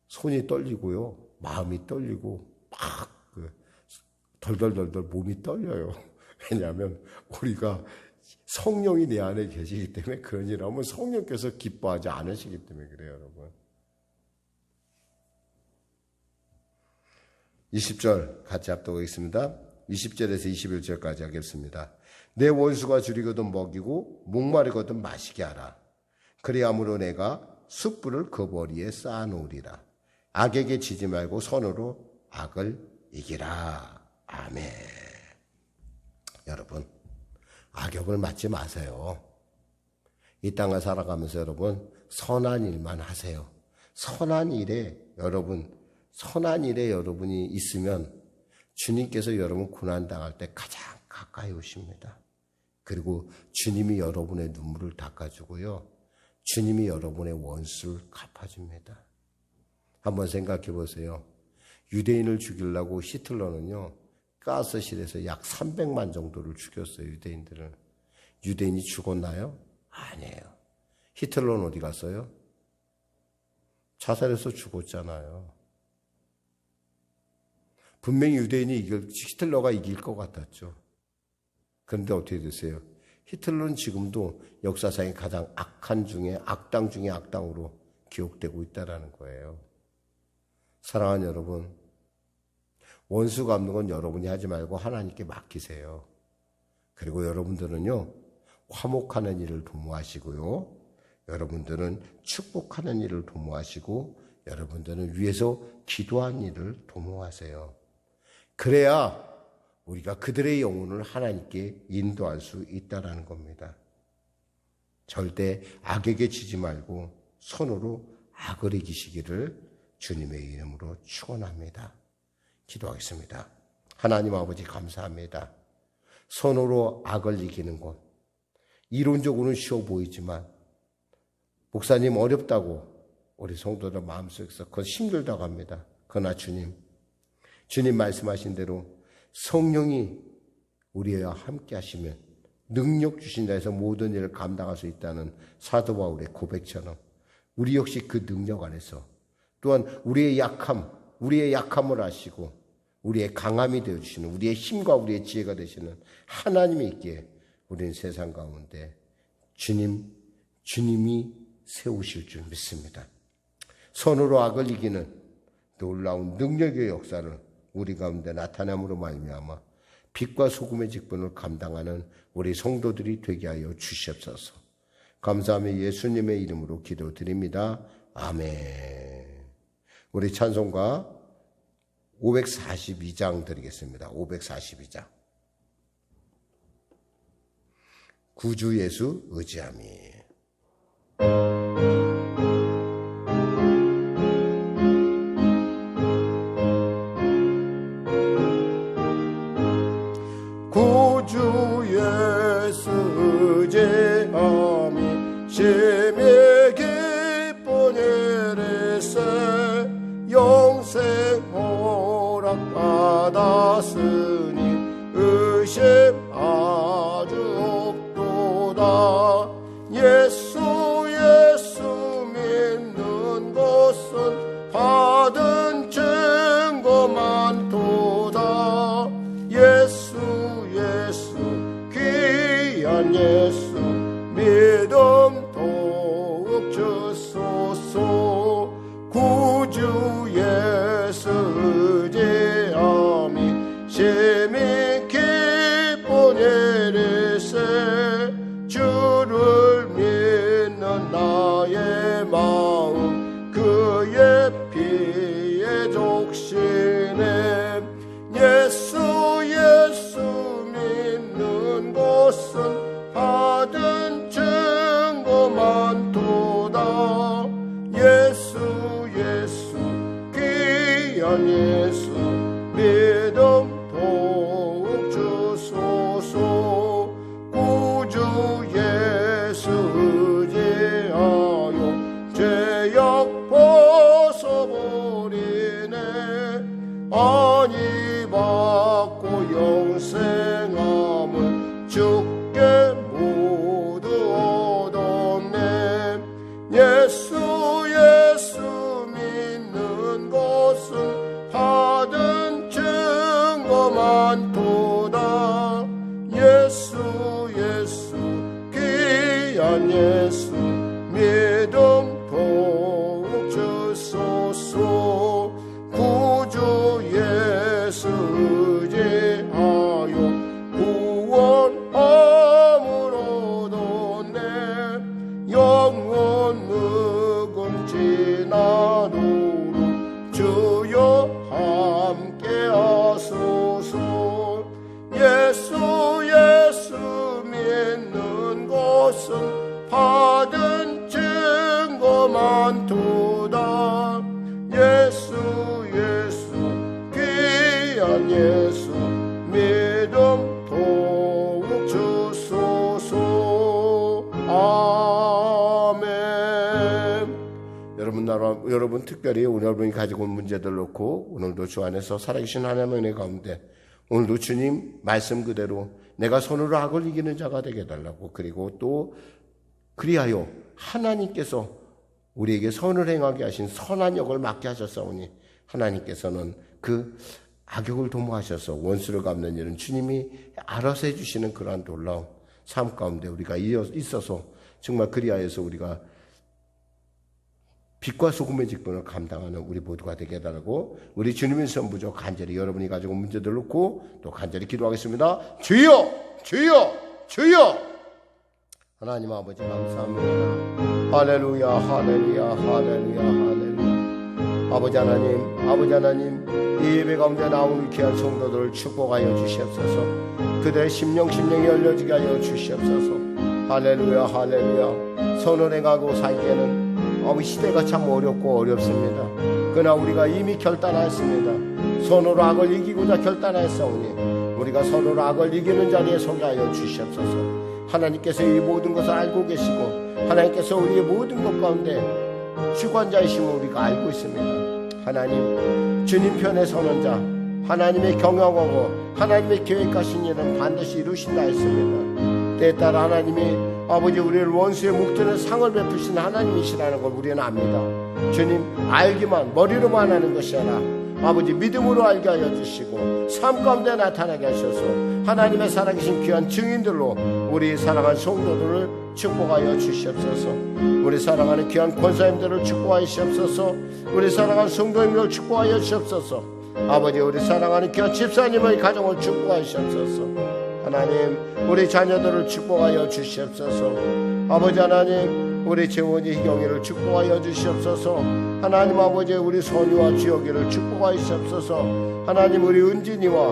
손이 떨리고요. 마음이 떨리고 막 덜덜덜덜 몸이 떨려요. 왜냐하면 우리가 성령이 내 안에 계시기 때문에 그런 일 하면 성령께서 기뻐하지 않으시기 때문에 그래요, 여러분. 20절 같이 합독하겠습니다. 20절에서 21절까지 하겠습니다. 내 원수가 줄이거든 먹이고 목마르거든 마시게 하라. 그리함으로 내가 숯불을 그 머리에 쌓아놓으리라. 악에게 지지 말고 선으로 악을 이기라. 아멘. 여러분, 악역을 맞지 마세요. 이 땅을 살아가면서 여러분 선한 일만 하세요. 선한 일에 여러분이 있으면 주님께서 여러분 고난당할 때 가장 가까이 오십니다. 그리고 주님이 여러분의 눈물을 닦아주고요. 주님이 여러분의 원수를 갚아줍니다. 한번 생각해 보세요. 유대인을 죽이려고 히틀러는요. 가스실에서 약 300만 정도를 죽였어요. 유대인들은. 유대인이 죽었나요? 아니에요. 히틀러는 어디 갔어요? 자살해서 죽었잖아요. 분명히 히틀러가 이길 것 같았죠. 그런데 어떻게 됐어요? 히틀러는 지금도 역사상의 가장 악한 중에 악당 중에 악당으로 기억되고 있다는 거예요. 사랑하는 여러분, 원수 갚는 건 여러분이 하지 말고 하나님께 맡기세요. 그리고 여러분들은요, 화목하는 일을 도모하시고요. 여러분들은 축복하는 일을 도모하시고 여러분들은 위에서 기도한 일을 도모하세요. 그래야 우리가 그들의 영혼을 하나님께 인도할 수 있다라는 겁니다. 절대 악에게 지지 말고 손으로 악을 이기시기를 주님의 이름으로 축원합니다. 기도하겠습니다. 하나님 아버지 감사합니다. 손으로 악을 이기는 것, 이론적으로는 쉬워 보이지만 목사님 어렵다고 우리 성도들 마음속에서 그건 힘들다고 합니다. 그러나 주님 말씀하신 대로 성령이 우리와 함께 하시면 능력 주신다 해서 모든 일을 감당할 수 있다는 사도 바울의 고백처럼 우리 역시 그 능력 안에서 또한 우리의 약함을 아시고 우리의 강함이 되어주시는, 우리의 힘과 우리의 지혜가 되시는 하나님이 있기에 우리는 세상 가운데 주님이 세우실 줄 믿습니다. 손으로 악을 이기는 놀라운 능력의 역사를 우리 가운데 나타남으로 말미암아 빛과 소금의 직분을 감당하는 우리 성도들이 되게 하여 주시옵소서. 감사하며 예수님의 이름으로 기도드립니다. 아멘. 우리 찬송가 542장 드리겠습니다. 542장. 구주 예수 의지함이. 구주 예수 의지함이 심히 기쁜 일일세 영생 허락 받았으니 의심 아주 없도다. 예수 믿는 것은 받은 증거 많도다. 예수 귀한 예수 믿음 더욱 주소서. 구주 예수 의지함이 심히 기쁜 일일세 주를 믿는 나의 마음 그의 피에 족신해. 예수 믿는 것은 받은 증거 많도다. 예수 귀한 예수 믿음 더욱 주소서. 구주 예수 의지하여 죄악 벗어버리네. 안위 받고 영생함을 주께 모두 얻었네. 예수 믿는 것은 받은 증거 많도다. 예수 귀한 예수 믿음 더욱 주소서. 구주 예수 의지하여 구원함을 얻었네. 영원 묵은 지나도록 주여 함께 하소서. 예수 믿는 것은 받은 증거 많도다. 예수 귀한 예수 믿음 더욱 주소서. 아멘. 여러분 특별히 오늘 여러분이 가지고 온 문제들 놓고 오늘도 주 안에서 살아계신 하나님의 은혜 가운데 오늘도 주님 말씀 그대로 내가 손으로 악을 이기는 자가 되게 해달라고, 그리고 또 그리하여 하나님께서 우리에게 선을 행하게 하신 선한 역을 맡게 하셨사오니 하나님께서는 그 악역을 도모하셔서 원수를 갚는 일은 주님이 알아서 해주시는 그러한 놀라운 삶 가운데 우리가 있어서 정말 그리하여서 우리가 빛과 소금의 직분을 감당하는 우리 모두가 되게 해달라고 우리 주님의 선부죠. 간절히 여러분이 가지고 문제들 놓고 또 간절히 기도하겠습니다. 주여 주여 주여. 하나님 아버지 감사합니다. 할렐루야 할렐루야 할렐루야 할렐루야. 아버지 하나님 이 예배 가운데 나오는 귀한 성도들을 축복하여 주시옵소서. 그들의 심령이 열려지게 하여 주시옵소서. 할렐루야 할렐루야. 선을 행하고 살기에는 시대가 참 어렵고 어렵습니다. 그러나 우리가 이미 결단하였습니다. 선으로 악을 이기고자 결단하였사오니 우리가 서로로 악을 이기는 자리에 서게 하여 주시옵소서. 하나님께서 이 모든 것을 알고 계시고 하나님께서 우리의 모든 것 가운데 주관자이심을 우리가 알고 있습니다. 하나님, 주님 편에 서는 자, 하나님의 경영하고 하나님의 계획하신 일은 반드시 이루신다 했습니다. 때에 따라 하나님이 아버지 우리를 원수의 목전에 상을 베푸신 하나님이시라는 걸 우리는 압니다. 주님, 알기만 머리로만 하는 것이 아니라 아버지 믿음으로 알게 하여 주시고 삶 가운데 나타나게 하셔서 하나님의 살아계신 귀한 증인들로 우리 사랑하는 성도들을 축복하여 주시옵소서. 우리 사랑하는 귀한 권사님들을 축복하여 주시옵소서. 우리 사랑하는 성도님들을 축복하여 주시옵소서. 아버지 우리 사랑하는 귀한 집사님의 가정을 축복하여 주시옵소서. 하나님 우리 자녀들을 축복하여 주시옵소서. 아버지 하나님 우리 재원이 희경이를 축복하여 주시옵소서. 하나님 아버지 우리 선유와 주혁이를 축복하여 주시옵소서. 하나님 우리 은진이와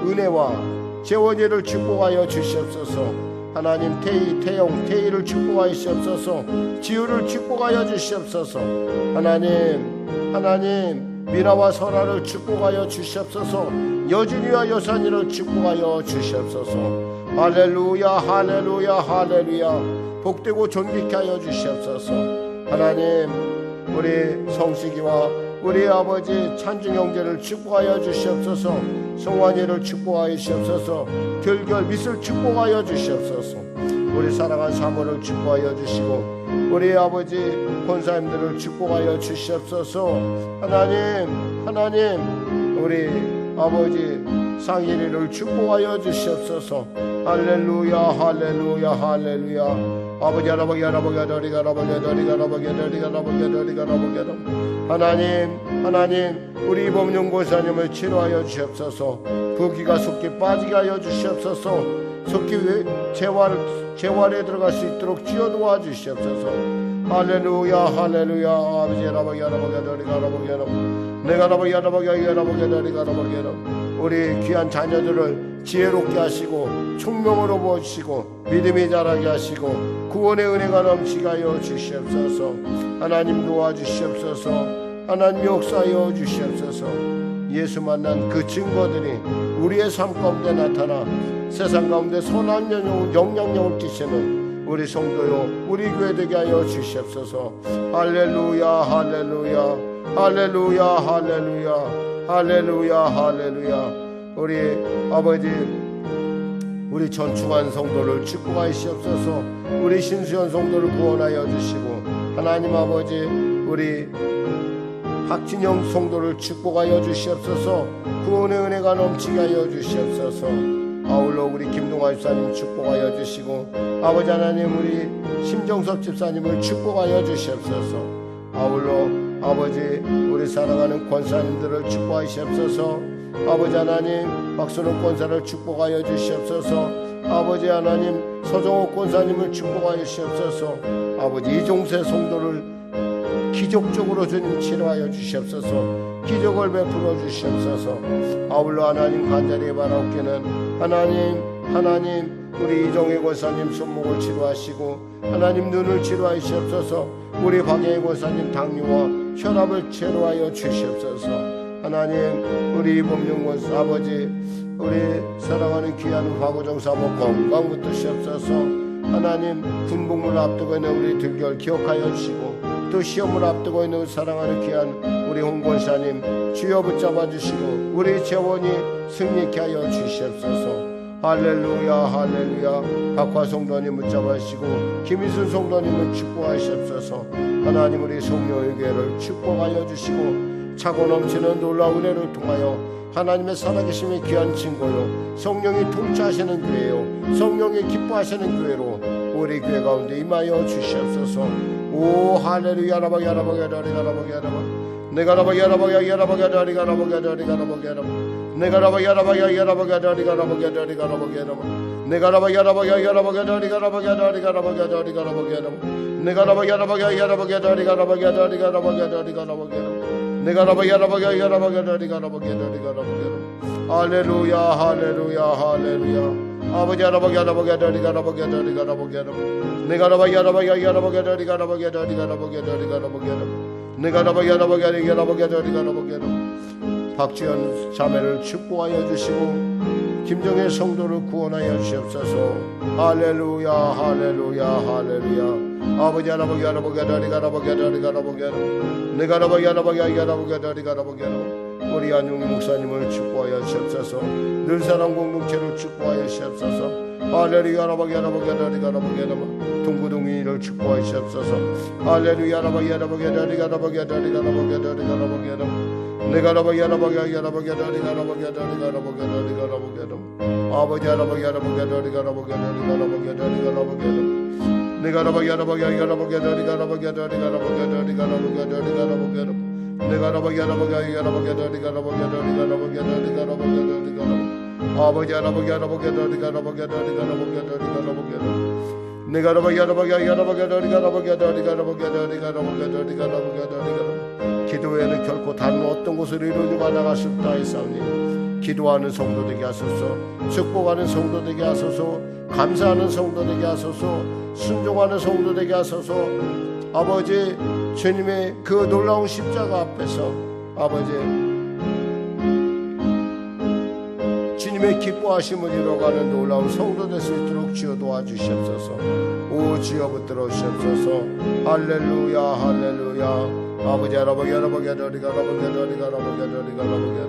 은혜와 재원이를 축복하여 주시옵소서. 하나님 태영 태희를 축복하여 주시옵소서. 지우를 축복하여 주시옵소서. 하나님 미나와 설아를 축복하여 주시옵소서. 여준이와 여산이를 축복하여 주시옵소서. 할렐루야 할렐루야 할렐루야. 복되고 존귀케 하여 주시옵소서. 하나님 우리 성식이와 우리 아버지 찬중 형제를 축복하여 주시옵소서. 성환이를 축복하여 주시옵소서. 들결 미술 축복하여 주시옵소서. 우리 사랑하는 사모를 축복하여 주시고 우리 아버지 권사님들을 축복하여 주시옵소서. 하나님 우리 아버지 상일이를 축복하여 주시옵소서. 할렐루야 할렐루야 할렐루야. 아버지 하나님 우리 이범용 권사님을 치료하여 주시옵소서. 부기가 속히 빠지게 하여 주시옵소서. 속히 재활에 들어갈 수 있도록 지어 놓아 주시옵소서. 할렐루야 할렐루야. 아버지 우리 귀한 자녀들을 지혜롭게 하시고 총명으로 보시고 믿음이 자라게 하시고 구원의 은혜가 넘치게 하여 주시옵소서. 하나님 도와주시옵소서. 하나님 역사하여 주시옵소서. 예수 만난 그 증거들이 우리의 삶 가운데 나타나 세상 가운데 선한 영향력을 끼치는 우리 성도요 우리 교회 되게 하여 주시옵소서. 할렐루야 할렐루야 할렐루야 할렐루야 할렐루야 할렐루야. 우리 아버지 우리 전충한 성도를 축복하여 주시옵소서. 우리 신수연 성도를 구원하여 주시고 하나님 아버지 우리 박진영 성도를 축복하여 주시옵소서. 구원의 은혜가 넘치게 하여 주시옵소서. 아울러 우리 김동환 집사님 축복하여 주시고 아버지 하나님 우리 심정섭 집사님을 축복하여 주시옵소서. 아울러 아버지 우리 사랑하는 권사님들을 축복하여 주시옵소서. 아버지 하나님 박선호 권사를 축복하여 주시옵소서. 아버지 하나님 서정호 권사님을 축복하여 주시옵소서. 아버지 이종세 성도를 기적적으로 주님 치료하여 주시옵소서. 기적을 베풀어 주시옵소서. 아울러 하나님 간절히 바라옵기는 하나님 우리 이종혜 권사님 손목을 치료하시고 하나님 눈을 치료하여 주시옵소서. 우리 박영희 권사님 당뇨와 혈압을 치료하여 주시옵소서. 하나님 우리 이범용 권사 아버지 우리 사랑하는 귀한 박우정 사모 건강부터 주시옵소서. 하나님 군복무를 앞두고 있는 우리 들결 기억하여 주시고 또 시험을 앞두고 있는 사랑하는 귀한 우리 홍 권사님 주여 붙잡아 주시고 우리 재원이 승리케 하여 주시옵소서. 할렐루야 할렐루야. 박화 성도님 붙잡아 주시고 김희순 성도님을 축복하시옵소서. 하나님 우리 성령의 교회를 축복하여 주시고 차고 넘치는 놀라운 은혜를 통하여 하나님의 살아계심의 귀한 증거요 성령이 통치하시는 교회요 성령이 기뻐하시는 교회로 우리 교회 가운데 임하여 주시옵소서. 오 할렐루야. 내가 할렐루야 할렐루야 할렐루야. 아버지 할아버지 할아버지 할아버지 할아버지 할아버지 내가 할아버지 할아버지 할아버지 할아버지 할아버지 할아버지 할아버지 할아버지 내가 할아버지 할아버지 할아버지 할아버지 할아버지 박지현 자매를 축복하여 주시고 김정혜 성도를 구원하여 주시옵소서. 할렐루야 할렐루야 할렐루야. 아버지 할아버지 할아버지 할아버지 할아버지 할아버지 할아버지 내가 할아버지 할아버지 할아버지 할아버지 할아버지 우리 안용희 목사님을 축복하여 주시옵소서. 늘사랑 공동체를 축복하여 주시옵소서. 할렐루야 할아버지 할아버지 할아버지 할아버지 동구동이를 축복하여 주시옵소서. 할렐루야 할아버지 할아버지 할아버지 할아버지 할아버지 할아버지 할아버지 내가 할아버지 할아버지 할아버지 할아버지 할아버지 할아버지 할아버지 아버지 할아버지 할아버지 할아버지 할아버지 할아버지 할아버지 내가 할아버지 할아버지 할아버지 할아버지 할아버지 할아버지 할아버지 할아버지 할아버지 내가 할아버지 할아버지 할아버지 할아버지 할아버지 할아버지 할아버지 아버지 할아버지 할아버지 할아버지 할아버지 할아버지 할아버지 내가 할아버지 할아버지 할아버지 할아버지 할아버지 할아버지 할아버지 기도에는 결코 다른 어떤 곳으로 이루어져 나갈 수 없다 했사오니 기도하는 성도 되게 하소서. 축복하는 성도 되게 하소서. 감사하는 성도 되게 하소서. 순종하는 성도 되게 하소서. 아버지 주님의 그 놀라운 십자가 앞에서 아버지 주님의 기뻐하심을 이뤄가는 놀라운 성도 될 수 있도록 주여 도와주시옵소서. 오 주여 붙들어 주시옵소서. 할렐루야 할렐루야. 아버지 할아버지 할아버지 할아버지 할아버지 할아버지 할아버지 할아버지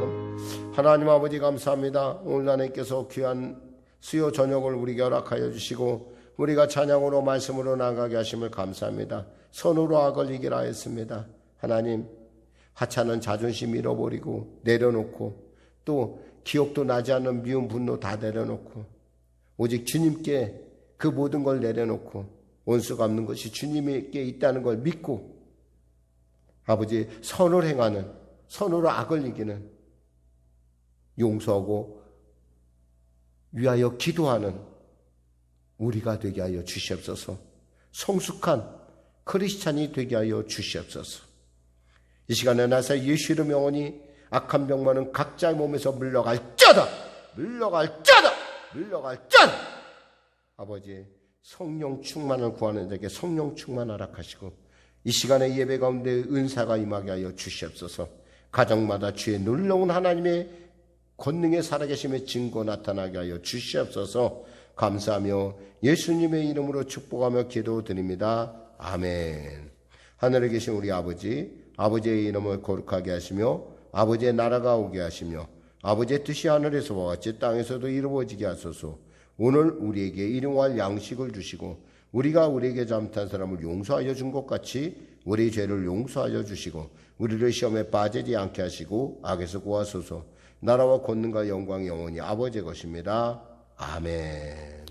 하나님 아버지 감사합니다. 오늘 하나님께서 귀한 수요 저녁을 우리에게 허락하여 주시고 우리가 찬양으로 말씀으로 나가게 하심을 감사합니다. 선으로 악을 이기라 했습니다. 하나님 하찮은 자존심 잃어버리고 내려놓고 또 기억도 나지 않는 미운 분노 다 내려놓고 오직 주님께 그 모든 걸 내려놓고 원수 갚는 것이 주님께 있다는 걸 믿고 아버지 선을 행하는 선으로 악을 이기는 용서하고 위하여 기도하는 우리가 되게 하여 주시옵소서. 성숙한 크리스찬이 되게 하여 주시옵소서. 이 시간에 나서 예수 이름 영원히 악한 병만은 각자의 몸에서 물러갈자다. 물러갈자다. 물러갈자다. 아버지 성령 충만을 구하는 자에게 성령 충만 허락하시고 이 시간에 예배 가운데 은사가 임하게 하여 주시옵소서. 가정마다 주의 놀라운 하나님의 권능의 살아계심의 증거 나타나게 하여 주시옵소서. 감사하며 예수님의 이름으로 축복하며 기도드립니다. 아멘. 하늘에 계신 우리 아버지, 아버지의 이름을 거룩하게 하시며 아버지의 나라가 오게 하시며 아버지의 뜻이 하늘에서와 같이 땅에서도 이루어지게 하소서. 오늘 우리에게 일용할 양식을 주시고 우리가 우리에게 잘못한 사람을 용서하여 준 것 같이 우리 죄를 용서하여 주시고 우리를 시험에 빠지지 않게 하시고 악에서 구하소서. 나라와 권능과 영광이 영원히 아버지의 것입니다. 아멘.